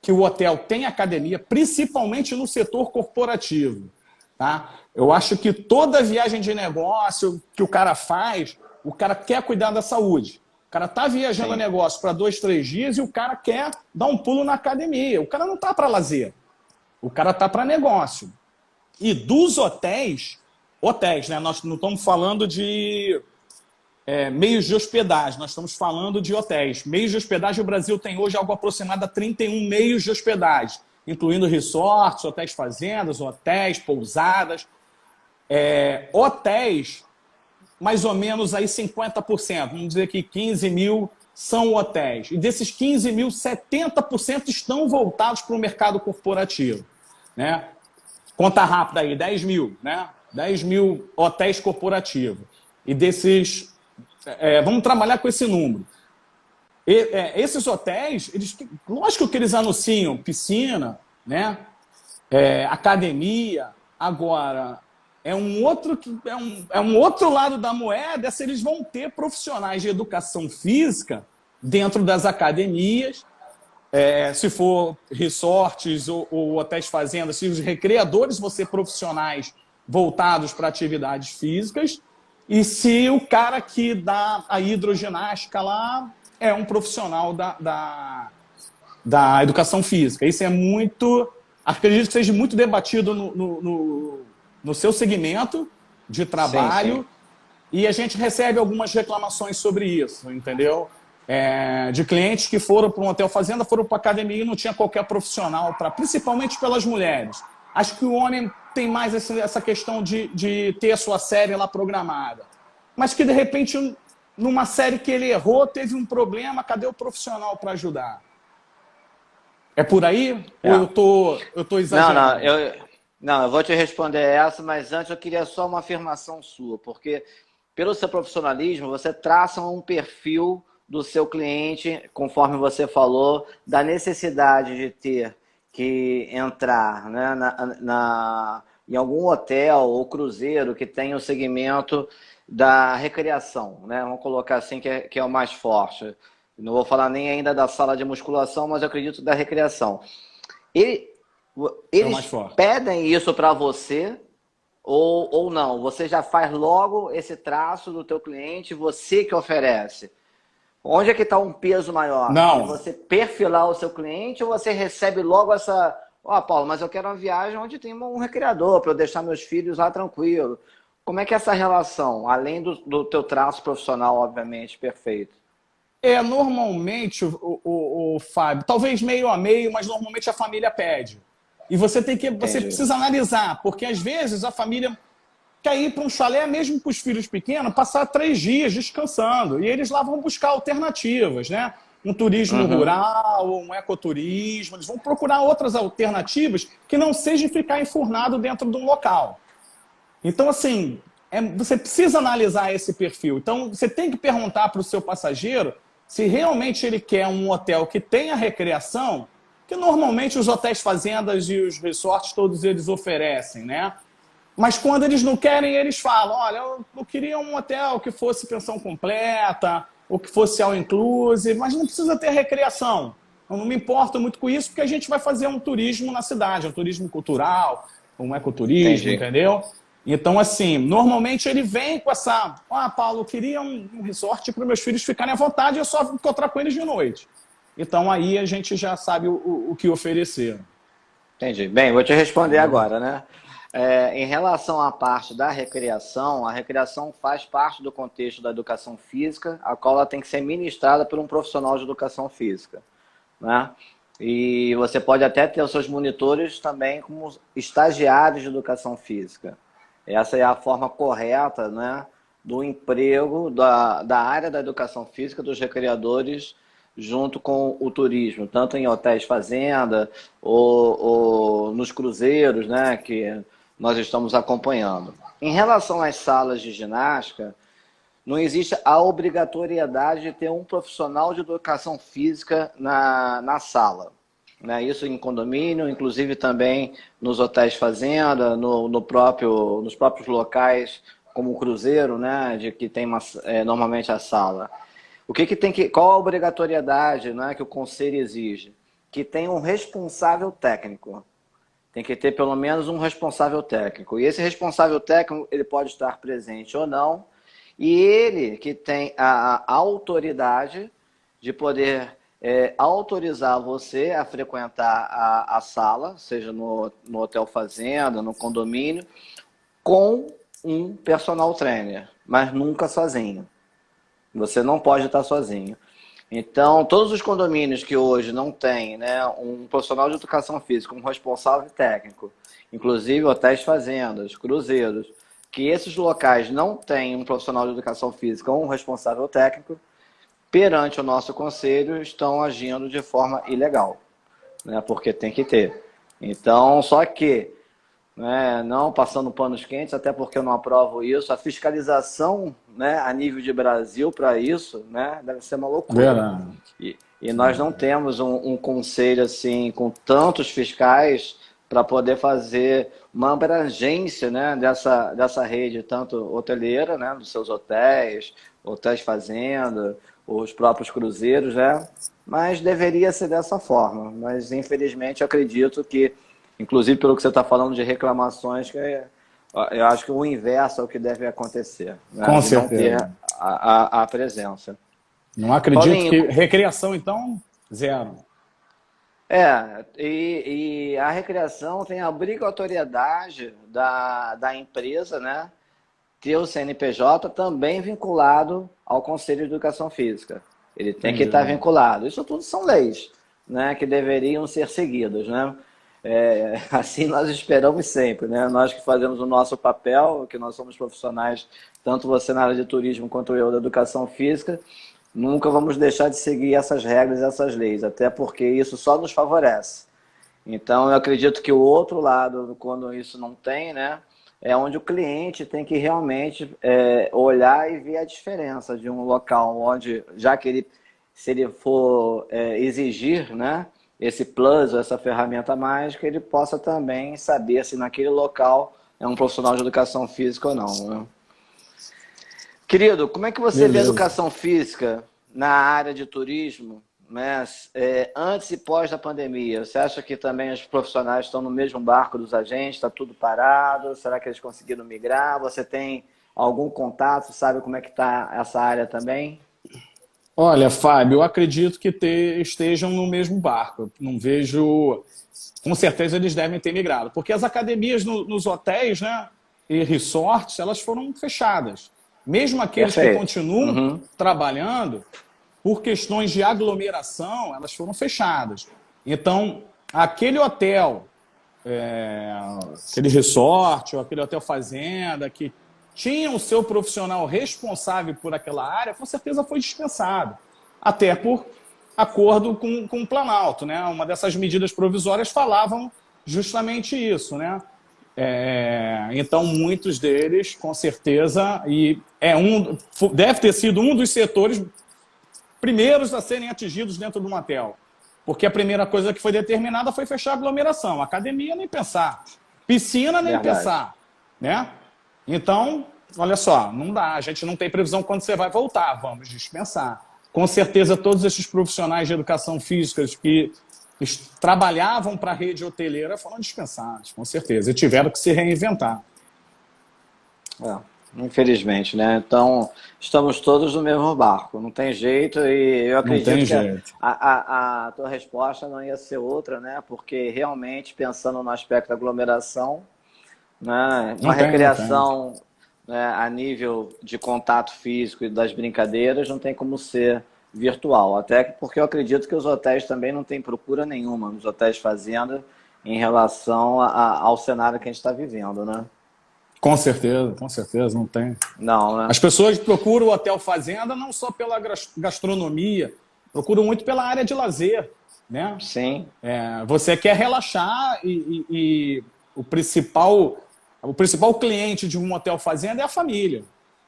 que o hotel tem academia, principalmente no setor corporativo. Tá? Eu acho que toda viagem de negócio que o cara faz, o cara quer cuidar da saúde. O cara está viajando a negócio para 2, 3 dias e o cara quer dar um pulo na academia. O cara não está para lazer. O cara está para negócio. E dos hotéis, né? Nós não estamos falando de meios de hospedagem, nós estamos falando de hotéis. Meios de hospedagem, o Brasil tem hoje algo aproximado a 31 meios de hospedagem, incluindo resorts, hotéis fazendas, hotéis, pousadas. Hotéis, mais ou menos aí 50%, vamos dizer que 15 mil são hotéis. E desses 15 mil, 70% estão voltados para o mercado corporativo. Né? Conta rápida aí, 10 mil, né? 10 mil hotéis corporativos. E desses... vamos trabalhar com esse número. Esses hotéis, lógico que eles anunciam piscina, né? Academia. Agora, é um outro lado da moeda se eles vão ter profissionais de educação física dentro das academias, se for resorts ou hotéis fazendas, se os recreadores vão ser profissionais voltados para atividades físicas, e se o cara que dá a hidroginástica lá é um profissional da educação física. Isso é muito... Acredito que seja muito debatido no seu segmento de trabalho, Sim, sim. e a gente recebe algumas reclamações sobre isso, entendeu? De clientes que foram para um hotel fazenda, foram para a academia e não tinha qualquer profissional, principalmente pelas mulheres. Acho que o homem tem mais essa questão de ter a sua série lá programada. Mas que, de repente, numa série que ele errou, teve um problema, cadê o profissional para ajudar? É por aí? Ou É. eu tô Não, não, exagerando? não, eu vou te responder essa, mas antes eu queria só uma afirmação sua, porque pelo seu profissionalismo, você traça um perfil do seu cliente, conforme você falou, da necessidade de ter que entrar, né, em algum hotel ou cruzeiro que tenha o segmento da recreação, né? Vamos colocar assim que é o mais forte. Não vou falar nem ainda da sala de musculação, mas eu acredito da recreação. Ele- É o mais Eles forte. pedem isso para você ou não? Você já faz logo esse traço do teu cliente, você que oferece. Onde é que está um peso maior? De Não. você perfilar o seu cliente ou você recebe logo essa... Ó, Paulo, mas eu quero uma viagem onde tem um recreador para eu deixar meus filhos lá tranquilo. Como é que é essa relação? Além do teu traço profissional, obviamente, perfeito. Normalmente, o Fábio, talvez meio a meio, mas normalmente a família pede. E você Entendi. precisa analisar, porque às vezes a família quer ir para um chalé, mesmo com os filhos pequenos, passar 3 dias descansando. E eles lá vão buscar alternativas, né? Um turismo Uhum. rural, um ecoturismo. Eles vão procurar outras alternativas que não seja ficar enfurnado dentro de um local. Então, assim, você precisa analisar esse perfil. Então, você tem que perguntar para o seu passageiro se realmente ele quer um hotel que tenha recreação, que normalmente os hotéis fazendas e os resorts todos eles oferecem, né? Mas quando eles não querem, eles falam: olha, eu queria um hotel que fosse pensão completa, ou que fosse all inclusive, mas não precisa ter recreação. Eu não me importo muito com isso, porque a gente vai fazer um turismo na cidade, um turismo cultural, um ecoturismo, Entendi. entendeu? Então, assim, normalmente ele vem com essa: Paulo, eu queria um resort para os meus filhos ficarem à vontade e eu só encontrar com eles de noite. Então, aí a gente já sabe o que oferecer. Entendi. Bem, vou te responder Entendeu? agora, né? Em relação à parte da recreação, a recreação faz parte do contexto da educação física, a qual ela tem que ser ministrada por um profissional de educação física, né? E você pode até ter os seus monitores também como estagiários de educação física. Essa é a forma correta, né, do emprego da área da educação física dos recreadores junto com o turismo, tanto em hotéis fazenda ou nos cruzeiros, né, que nós estamos acompanhando. Em relação às salas de ginástica, não existe a obrigatoriedade de ter um profissional de educação física na sala. Né? Isso em condomínio, inclusive também nos hotéis fazenda, nos próprios locais como o cruzeiro, né? De que tem normalmente a sala. Qual a obrigatoriedade, né, que o conselho exige? Que tenha um responsável técnico. Tem que ter pelo menos um responsável técnico. E esse responsável técnico, ele pode estar presente ou não. E ele que tem a autoridade de poder autorizar você a frequentar a sala, seja no hotel fazenda, no condomínio, com um personal trainer, mas nunca sozinho. Você não pode estar sozinho. Então, todos os condomínios que hoje não têm, né, um profissional de educação física, um responsável técnico, inclusive hotéis fazendas, cruzeiros, que esses locais não têm um profissional de educação física ou um responsável técnico, perante o nosso conselho, estão agindo de forma ilegal, né, porque tem que ter. Então, só que né, não passando panos quentes, até porque eu não aprovo isso. A fiscalização, né, a nível de Brasil para isso, né, deve ser uma loucura. Verdade. E nós não temos um conselho assim com tantos fiscais para poder fazer uma abrangência, né, dessa rede, tanto hoteleira, né, dos seus hotéis fazenda, os próprios cruzeiros, né? Mas deveria ser dessa forma. Mas infelizmente eu acredito que inclusive, pelo que você está falando de reclamações, eu acho que o inverso é o que deve acontecer, né? Com De não ter certeza. a presença. Não acredito Paulinho, que. Recreação, então, zero. E a recreação tem a obrigatoriedade da empresa, né, ter o CNPJ também vinculado ao Conselho de Educação Física. Ele tem que Entendi. estar vinculado. Isso tudo são leis, né, que deveriam ser seguidas, né? Assim nós esperamos sempre, né? Nós que fazemos o nosso papel, que nós somos profissionais, tanto você na área de turismo quanto eu da educação física, nunca vamos deixar de seguir essas regras e essas leis, até porque isso só nos favorece. Então, eu acredito que o outro lado, quando isso não tem, né, é onde o cliente tem que realmente olhar e ver a diferença de um local onde, já que ele, se ele for exigir, né, esse plus, essa ferramenta mágica, ele possa também saber se naquele local é um profissional de educação física ou não, né? Querido, como é que você vê a Beleza. educação física na área de turismo, né, antes e pós da pandemia? Você acha que também os profissionais estão no mesmo barco dos agentes? Está tudo parado? Será que eles conseguiram migrar? Você tem algum contato? Sabe como é que está essa área também? Olha, Fábio, eu acredito que estejam no mesmo barco. Não vejo. Com certeza eles devem ter migrado. Porque as academias nos hotéis, né, e resorts, elas foram fechadas. Mesmo aqueles que Perfeito. continuam Uhum. trabalhando, por questões de aglomeração, elas foram fechadas. Então, aquele hotel, aquele resort, ou aquele hotel fazenda, que tinha o seu profissional responsável por aquela área, com certeza foi dispensado. Até por acordo com o Planalto, né? Uma dessas medidas provisórias falavam justamente isso, né? Então, muitos deles, com certeza, deve ter sido um dos setores primeiros a serem atingidos dentro do motel. Porque a primeira coisa que foi determinada foi fechar a aglomeração. Academia, nem pensar. Piscina, nem Verdade. pensar. Né? Então, olha só, não dá. A gente não tem previsão quando você vai voltar. Vamos dispensar. Com certeza, todos esses profissionais de educação física que trabalhavam para a rede hoteleira foram dispensados, com certeza. E tiveram que se reinventar. É, infelizmente, né? Então, estamos todos no mesmo barco, não tem jeito, e eu Não tem acredito que jeito. a tua resposta não ia ser outra, né? Porque realmente, pensando no aspecto da aglomeração, né, uma Não tem, não tem. recreação, né, a nível de contato físico e das brincadeiras não tem como ser virtual, até porque eu acredito que os hotéis também não têm procura nenhuma, nos hotéis fazenda, em relação ao cenário que a gente está vivendo, né? Com certeza, não tem. Não, né? As pessoas procuram o hotel fazenda não só pela gastronomia, procuram muito pela área de lazer, né? Sim. Você quer relaxar e o principal cliente de um hotel fazenda é a família,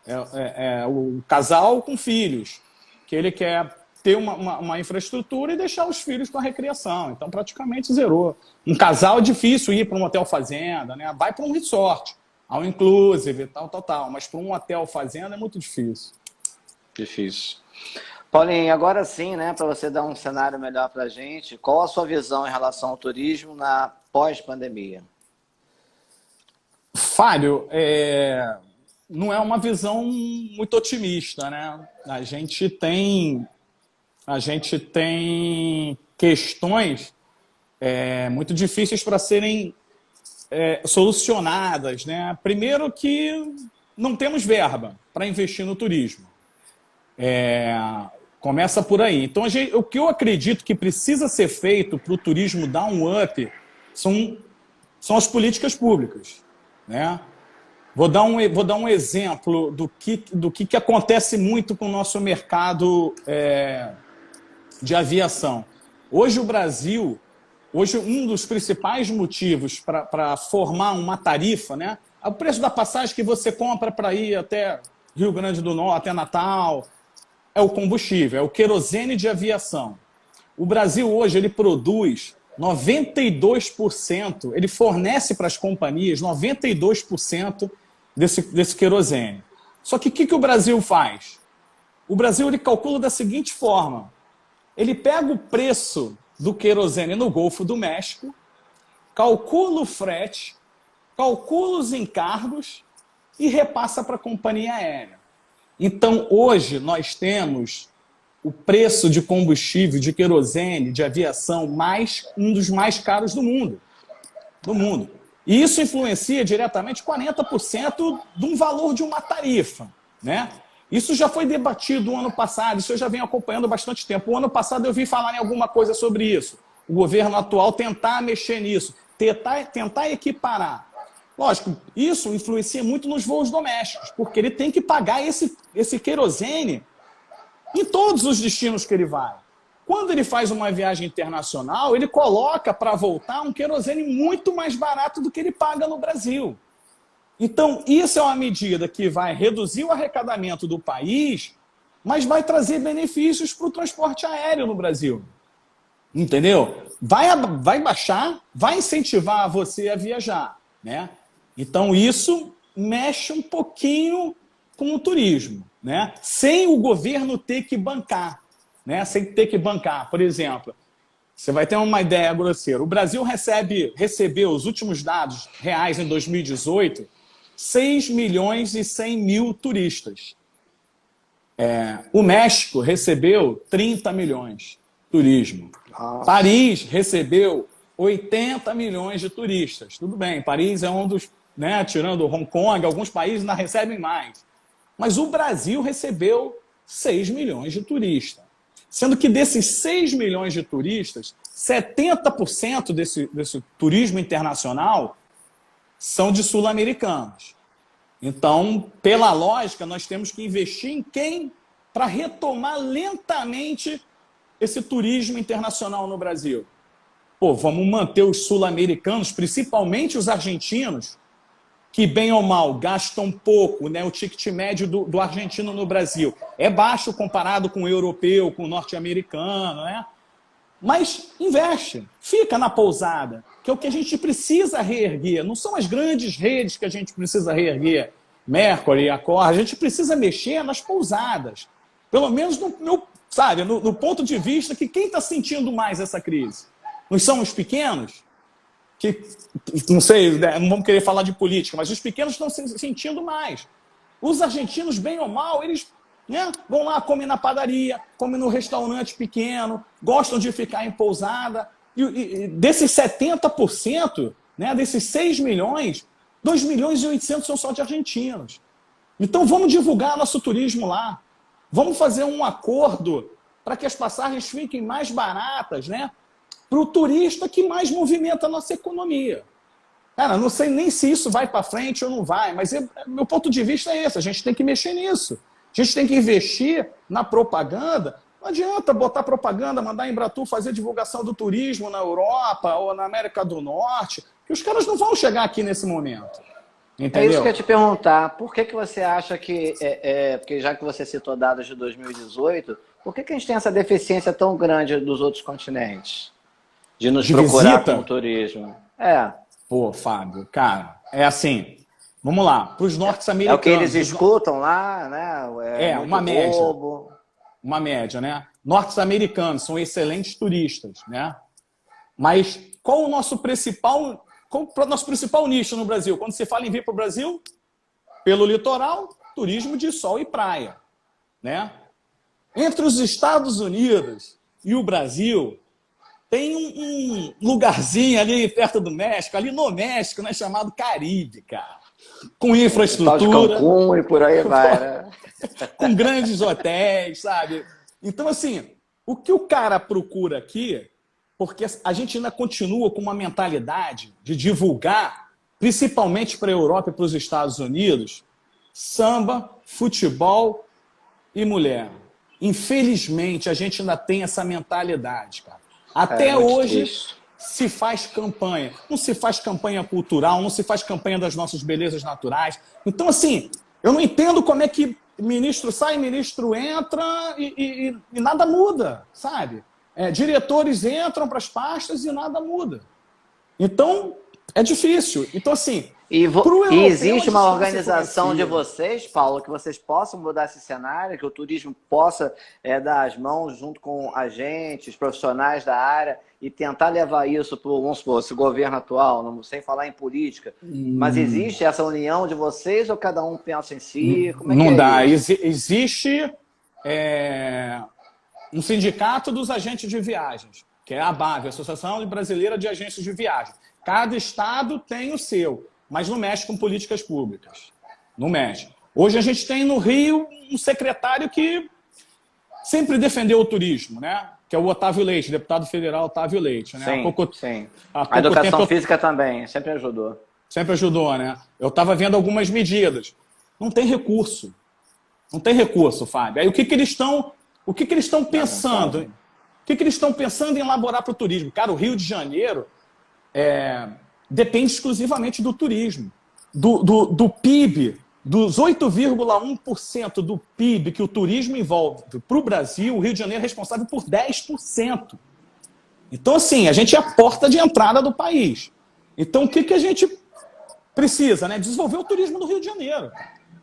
é o casal com filhos, que ele quer ter uma infraestrutura e deixar os filhos com a recreação. Então, praticamente zerou. Um casal é difícil ir para um hotel fazenda, né? Vai para um resort, ao inclusive, tal. Mas para um hotel fazenda é muito difícil. Difícil. Paulinho, agora sim, né, para você dar um cenário melhor para a gente, qual a sua visão em relação ao turismo na pós-pandemia? Fábio, não é uma visão muito otimista, né? A gente tem questões muito difíceis para serem solucionadas, né? Primeiro que não temos verba para investir no turismo. Começa por aí. Então, o que eu acredito que precisa ser feito para o turismo dar um up são as políticas públicas, né? Vou dar um exemplo do que acontece muito com o nosso mercado de aviação. Hoje, o Brasil, um dos principais motivos para formar uma tarifa, né? O preço da passagem que você compra para ir até Rio Grande do Norte, até Natal, é o combustível, é o querosene de aviação. O Brasil hoje ele produz 92%, ele fornece para as companhias 92% desse querosene. Só que o que o Brasil faz? O Brasil ele calcula da seguinte forma: ele pega o preço do querosene no Golfo do México, calcula o frete, calcula os encargos e repassa para a companhia aérea. Então, hoje, nós temos o preço de combustível, de querosene, de aviação, um dos mais caros do mundo. E isso influencia diretamente 40% de um valor de uma tarifa, né? Isso já foi debatido no ano passado, isso eu já venho acompanhando há bastante tempo. O ano passado eu vi falar em alguma coisa sobre isso. O governo atual tentar mexer nisso, tentar equiparar. Lógico, isso influencia muito nos voos domésticos, porque ele tem que pagar esse querosene em todos os destinos que ele vai. Quando ele faz uma viagem internacional, ele coloca para voltar um querosene muito mais barato do que ele paga no Brasil. Então, isso é uma medida que vai reduzir o arrecadamento do país, mas vai trazer benefícios para o transporte aéreo no Brasil. Entendeu? Vai baixar, vai incentivar você a viajar, né? Então, isso mexe um pouquinho com o turismo, né? Sem o governo ter que bancar, né? Sem ter que bancar. Por exemplo, você vai ter uma ideia grosseira. O Brasil recebeu os últimos dados reais em 2018, 6 milhões e 100 mil turistas. O México recebeu 30 milhões turismo. Paris recebeu 80 milhões de turistas. Tudo bem, Paris é um dos, né, tirando Hong Kong, alguns países ainda recebem mais. Mas o Brasil recebeu 6 milhões de turistas. Sendo que desses 6 milhões de turistas, 70% desse turismo internacional são de sul-americanos. Então, pela lógica, nós temos que investir em quem para retomar lentamente esse turismo internacional no Brasil. Pô, vamos manter os sul-americanos, principalmente os argentinos, que bem ou mal gastam pouco, né? O ticket médio do argentino no Brasil é baixo comparado com o europeu, com o norte-americano, né? Mas investe, fica na pousada, que é o que a gente precisa reerguer. Não são as grandes redes que a gente precisa reerguer, Mercury, Accor, a gente precisa mexer nas pousadas. Pelo menos no ponto de vista que quem está sentindo mais essa crise? Não são os pequenos? Que, não sei, não vamos querer falar de política, mas os pequenos estão se sentindo mais. Os argentinos, bem ou mal, eles, né, vão lá, comem na padaria, comem no restaurante pequeno, gostam de ficar em pousada. E desses 70%, né, desses 6 milhões, 2 milhões e 800 são só de argentinos. Então vamos divulgar nosso turismo lá. Vamos fazer um acordo para que as passagens fiquem mais baratas, né? Para o turista que mais movimenta a nossa economia. Cara, não sei nem se isso vai para frente ou não vai, mas meu ponto de vista é esse, a gente tem que mexer nisso. A gente tem que investir na propaganda. Não adianta botar propaganda, mandar a Embratur fazer divulgação do turismo na Europa ou na América do Norte, que os caras não vão chegar aqui nesse momento. Entendeu? É isso que eu ia te perguntar. Por que você acha que, porque já que você citou dados de 2018, por que a gente tem essa deficiência tão grande dos outros continentes? De nos procurar com o turismo. Pô, Fábio, cara, é assim, vamos lá, para os norte-americanos... É o que eles escutam lá, né? Uma média. Uma média, né? Norte-americanos são excelentes turistas, né? Mas qual o nosso principal nicho no Brasil? Quando se fala em vir para o Brasil, pelo litoral, turismo de sol e praia, né? Entre os Estados Unidos e o Brasil... Tem um lugarzinho ali perto do México, ali no México, né, chamado Caribe, cara. Com infraestrutura. De Cancún e por aí vai, né? Com grandes hotéis, sabe? Então, assim, o que o cara procura aqui, porque a gente ainda continua com uma mentalidade de divulgar, principalmente para a Europa e para os Estados Unidos, samba, futebol e mulher. Infelizmente, a gente ainda tem essa mentalidade, cara. Até hoje se faz campanha. Não se faz campanha cultural, não se faz campanha das nossas belezas naturais. Então, assim, eu não entendo como é que ministro sai, ministro entra e nada muda, sabe? Diretores entram para as pastas e nada muda. Então, é difícil. Então, assim... E existe uma organização de vocês, Paulo, que vocês possam mudar esse cenário, que o turismo possa dar as mãos junto com agentes, profissionais da área e tentar levar isso para, vamos supor, esse governo atual, não, sem falar em política. Mas existe essa união de vocês ou cada um pensa em si? Como é não que dá. isso? Existe um sindicato dos agentes de viagens, que é a ABAV, Associação Brasileira de Agências de Viagem. Cada estado tem o seu, mas não mexe com políticas públicas. Não mexe. Hoje a gente tem no Rio um secretário que sempre defendeu o turismo, né? Que é o Otávio Leite, deputado federal Otávio Leite. Né? Sim. A educação física também, sempre ajudou. Sempre ajudou, né? Eu estava vendo algumas medidas. Não tem recurso. Não tem recurso, Fábio. Aí o que eles estão pensando? O que eles estão pensando em elaborar para o turismo? Cara, o Rio de Janeiro depende exclusivamente do turismo. Do PIB, dos 8,1% do PIB que o turismo envolve para o Brasil, o Rio de Janeiro é responsável por 10%. Então, assim, a gente é a porta de entrada do país. Então, o que a gente precisa, né? Desenvolver o turismo do Rio de Janeiro.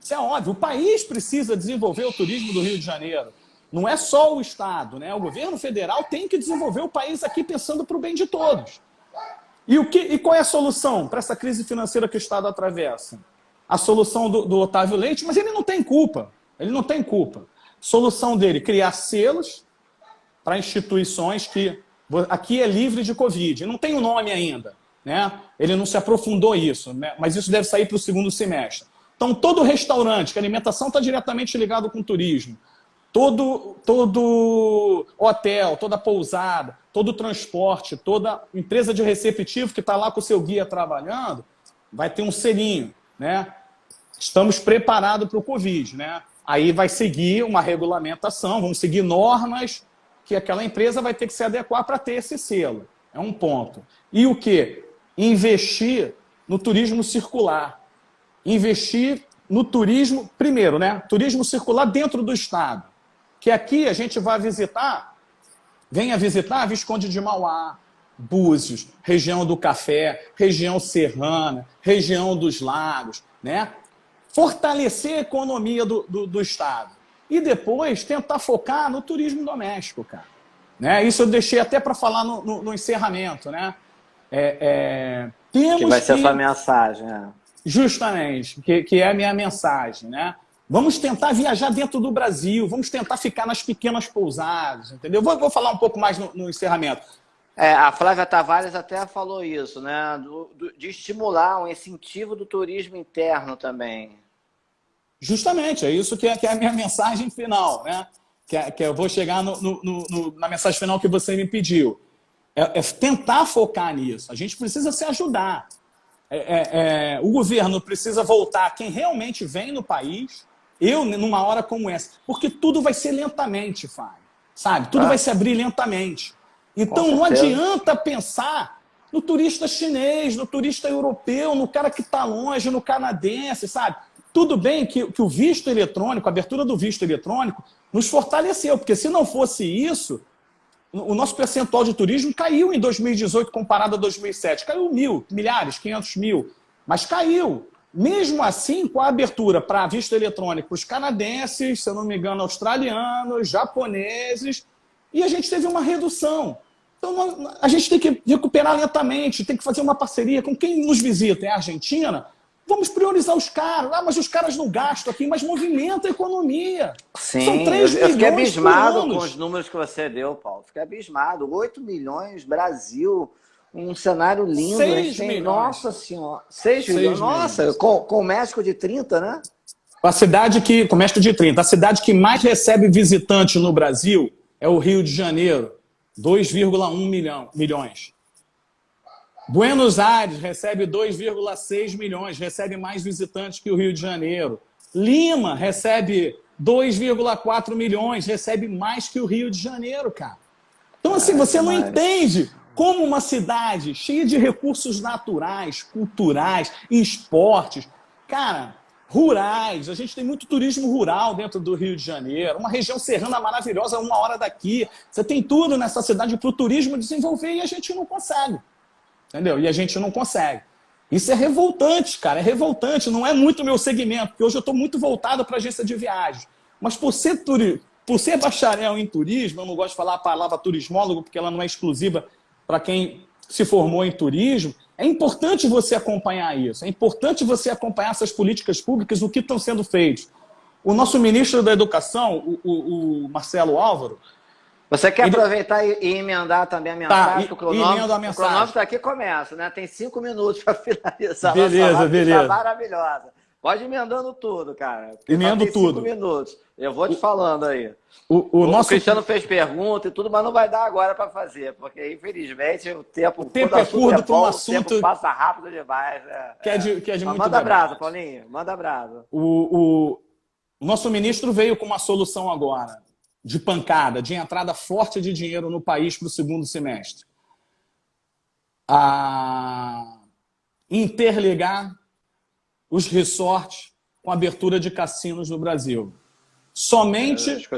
Isso é óbvio. O país precisa desenvolver o turismo do Rio de Janeiro. Não é só o Estado, né? O governo federal tem que desenvolver o país aqui pensando para o bem de todos. E qual é a solução para essa crise financeira que o Estado atravessa? A solução do Otávio Leite, mas ele não tem culpa. Ele não tem culpa. Solução dele, criar selos para instituições que aqui é livre de Covid. Não tem o nome ainda, né? Ele não se aprofundou isso, né? Mas isso deve sair para o segundo semestre. Então, todo restaurante, que a alimentação está diretamente ligado com o turismo, todo hotel, toda pousada, todo transporte, toda empresa de receptivo que está lá com o seu guia trabalhando, vai ter um selinho, né? Estamos preparados para o Covid, né? Aí vai seguir uma regulamentação, vão seguir normas que aquela empresa vai ter que se adequar para ter esse selo. É um ponto. E o quê? Investir no turismo circular. Investir no turismo, primeiro, né? Turismo circular dentro do Estado. Que aqui a gente vai visitar, venha visitar Visconde de Mauá, Búzios, região do Café, região serrana, região dos lagos, né? Fortalecer a economia do Estado. E depois tentar focar no turismo doméstico, cara. Né? Isso eu deixei até para falar no encerramento, né? Temos que vai ser a sua mensagem, né? Justamente, que é a minha mensagem, né? Vamos tentar viajar dentro do Brasil, vamos tentar ficar nas pequenas pousadas, entendeu? Vou falar um pouco mais no encerramento. A Flávia Tavares até falou isso, né? De estimular um incentivo do turismo interno também. Justamente, é isso que é a minha mensagem final, né? Que eu vou chegar na mensagem final que você me pediu. É tentar focar nisso. A gente precisa se ajudar. O governo precisa voltar quem realmente vem no país, numa hora como essa. Porque tudo vai ser lentamente, Fábio. Sabe? Tudo vai se abrir lentamente. Então não adianta pensar no turista chinês, no turista europeu, no cara que está longe, no canadense, sabe? Tudo bem que o visto eletrônico, a abertura do visto eletrônico, nos fortaleceu, porque se não fosse isso, o nosso percentual de turismo caiu em 2018 comparado a 2007. Caiu milhares, 500 mil, mas caiu. Mesmo assim, com a abertura para visto eletrônico para os canadenses, se eu não me engano, australianos, japoneses, e a gente teve uma redução. Então, a gente tem que recuperar lentamente, tem que fazer uma parceria com quem nos visita. É a Argentina? Vamos priorizar os caras. Mas os caras não gastam aqui, mas movimenta a economia. Sim, são 3 eu fiquei milhões abismado com os números que você deu, Paulo. Fiquei abismado. 8 milhões, Brasil, um cenário lindo. 6 milhões. Nossa Senhora. 6 milhões. Nossa, com o México de 30, né? Com o México de 30. A cidade que mais recebe visitantes no Brasil é o Rio de Janeiro. 2,1 milhões. Buenos Aires recebe 2,6 milhões, recebe mais visitantes que o Rio de Janeiro. Lima recebe 2,4 milhões, recebe mais que o Rio de Janeiro, cara. Então, assim, você não entende como uma cidade cheia de recursos naturais, culturais, esportes, cara, rurais. A gente tem muito turismo rural dentro do Rio de Janeiro, uma região serrana maravilhosa, 1 hora daqui. Você tem tudo nessa cidade para o turismo desenvolver e a gente não consegue. Entendeu? E a gente não consegue. Isso é revoltante, cara. É revoltante. Não é muito meu segmento, porque hoje eu estou muito voltado para agência de viagem. Mas por ser bacharel em turismo, eu não gosto de falar a palavra turismólogo, porque ela não é exclusiva para quem se formou em turismo. É importante você acompanhar isso. É importante você acompanhar essas políticas públicas, o que estão sendo feitos. O nosso ministro da Educação, o Marcelo Álvaro, Você quer aproveitar e emendar também a mensagem? Tá, O cronômetro, emenda a mensagem. o cronômetro aqui começa, né? Tem 5 minutos para finalizar Beleza, a nossa live, beleza. que tá maravilhosa. Pode ir emendando tudo, cara. Emendo tem tudo. 5 minutos. Eu vou te falando aí. O nosso... Cristiano fez pergunta e tudo, mas não vai dar agora para fazer, porque infelizmente o tempo é curto para um assunto. O tempo passa rápido demais. Que é de muito manda debate. brasa, Paulinho. Manda brasa. O nosso ministro veio com uma solução agora, de pancada, de entrada forte de dinheiro no país para o segundo semestre. Interligar os resorts com a abertura de cassinos no Brasil. Somente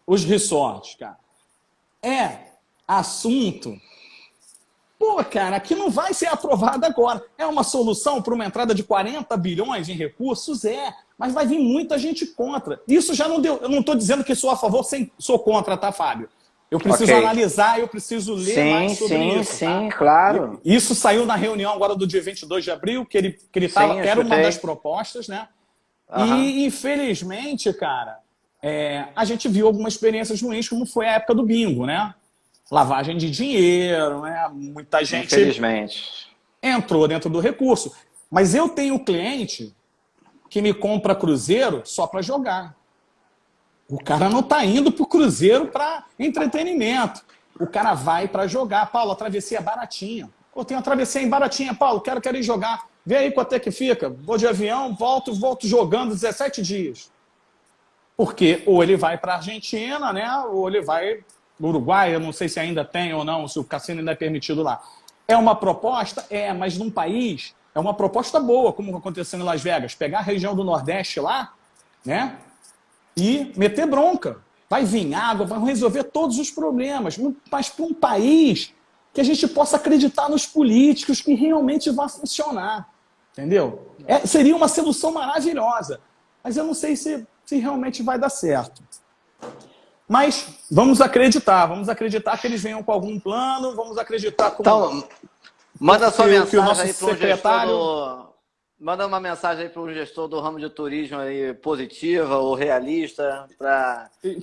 os resorts, cara. É assunto... Pô, cara, que não vai ser aprovado agora. É uma solução para uma entrada de 40 bilhões em recursos? É, mas vai vir muita gente contra. Isso já não deu... Eu não estou dizendo que sou a favor, sou contra, tá, Fábio? Eu preciso analisar, eu preciso ler mais sobre isso. Sim, claro. Isso saiu na reunião agora do dia 22 de abril, que ele era uma das propostas, né? E, infelizmente, cara, a gente viu algumas experiências ruins, como foi a época do bingo, né? Lavagem de dinheiro, né? Muita gente infelizmente entrou dentro do recurso. Mas eu tenho cliente que me compra cruzeiro só para jogar. O cara não está indo para o cruzeiro para entretenimento. O cara vai para jogar. Paulo, a travessia é baratinha. Eu tenho a travessia em baratinha, Paulo, quero ir jogar. Vê aí quanto é que fica. Vou de avião, volto jogando 17 dias. Porque ou ele vai para a Argentina, né? Ou ele vai no Uruguai, eu não sei se ainda tem ou não, se o cassino ainda é permitido lá. É uma proposta? É, mas num país é uma proposta boa, como aconteceu em Las Vegas. Pegar a região do Nordeste lá, né? E meter bronca. Vai vir água, vai resolver todos os problemas. Mas para um país que a gente possa acreditar nos políticos que realmente vai funcionar. Entendeu? Seria uma solução maravilhosa. Mas eu não sei se realmente vai dar certo. Mas vamos acreditar que eles venham com algum plano, vamos acreditar com... Então, manda sua mensagem que o nosso aí para o secretário... Manda uma mensagem aí para um gestor do ramo de turismo aí, positiva ou realista.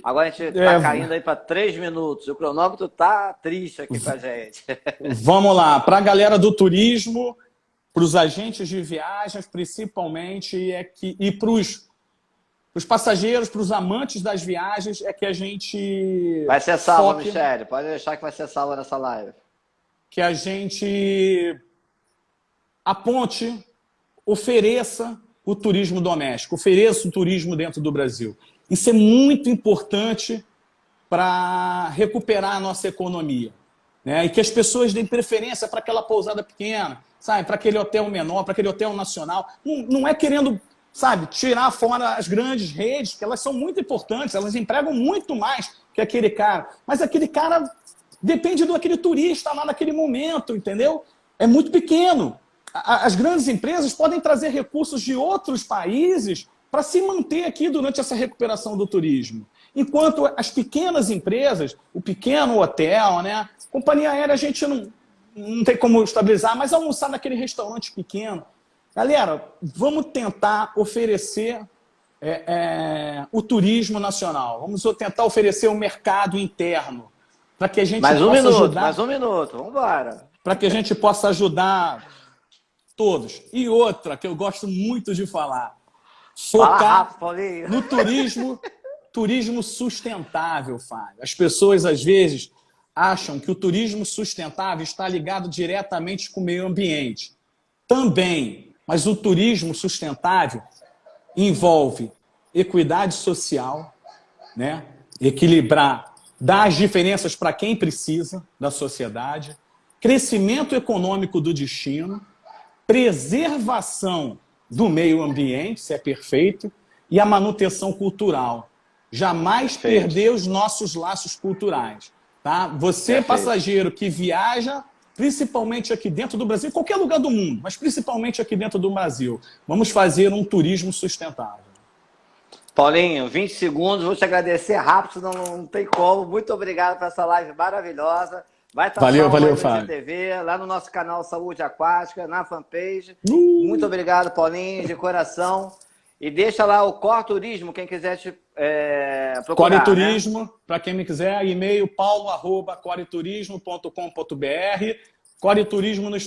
Agora a gente está caindo aí para 3 minutos. O cronômetro está triste aqui com a gente. Vamos lá. Para a galera do turismo, para os agentes de viagens, principalmente, e para os passageiros, para os amantes das viagens, é que a gente... Vai ser salva, Michele. Pode deixar que vai ser salva nessa live. Que a gente aponte... ofereça o turismo doméstico, ofereça o turismo dentro do Brasil. Isso é muito importante para recuperar a nossa economia, né? E que as pessoas deem preferência para aquela pousada pequena, sabe? Para aquele hotel menor, para aquele hotel nacional. Não é querendo, sabe, tirar fora as grandes redes, que elas são muito importantes, elas empregam muito mais que aquele cara. Mas aquele cara depende daquele turista lá naquele momento, entendeu? É muito pequeno. As grandes empresas podem trazer recursos de outros países para se manter aqui durante essa recuperação do turismo. Enquanto as pequenas empresas, o pequeno hotel, né? Companhia aérea a gente não tem como estabilizar, mas almoçar naquele restaurante pequeno. Galera, vamos tentar oferecer o turismo nacional. Vamos tentar oferecer o mercado interno para que a gente possa ajudar. Mais um minuto, vamos embora. Para que a gente possa ajudar todos. E outra que eu gosto muito de falar, focar no turismo sustentável, Fábio. As pessoas, às vezes, acham que o turismo sustentável está ligado diretamente com o meio ambiente. Também, mas o turismo sustentável envolve equidade social, né? Equilibrar, dar as diferenças para quem precisa da sociedade, crescimento econômico do destino, preservação do meio ambiente, se é perfeito, e a manutenção cultural. Jamais perder os nossos laços culturais. Tá? Você, passageiro que viaja, principalmente aqui dentro do Brasil, em qualquer lugar do mundo, mas principalmente aqui dentro do Brasil, vamos fazer um turismo sustentável. Paulinho, 20 segundos, vou te agradecer rápido, senão não tem como. Muito obrigado por essa live maravilhosa. Vai estar valeu, Fábio. TV, lá no nosso canal Saúde Aquática, na fanpage. Muito obrigado, Paulinho, de coração. E deixa lá o Core Turismo, quem quiser te procurar. Core Turismo, né? Para quem me quiser, e-mail paulo@coreturismo.com.br. Core Turismo no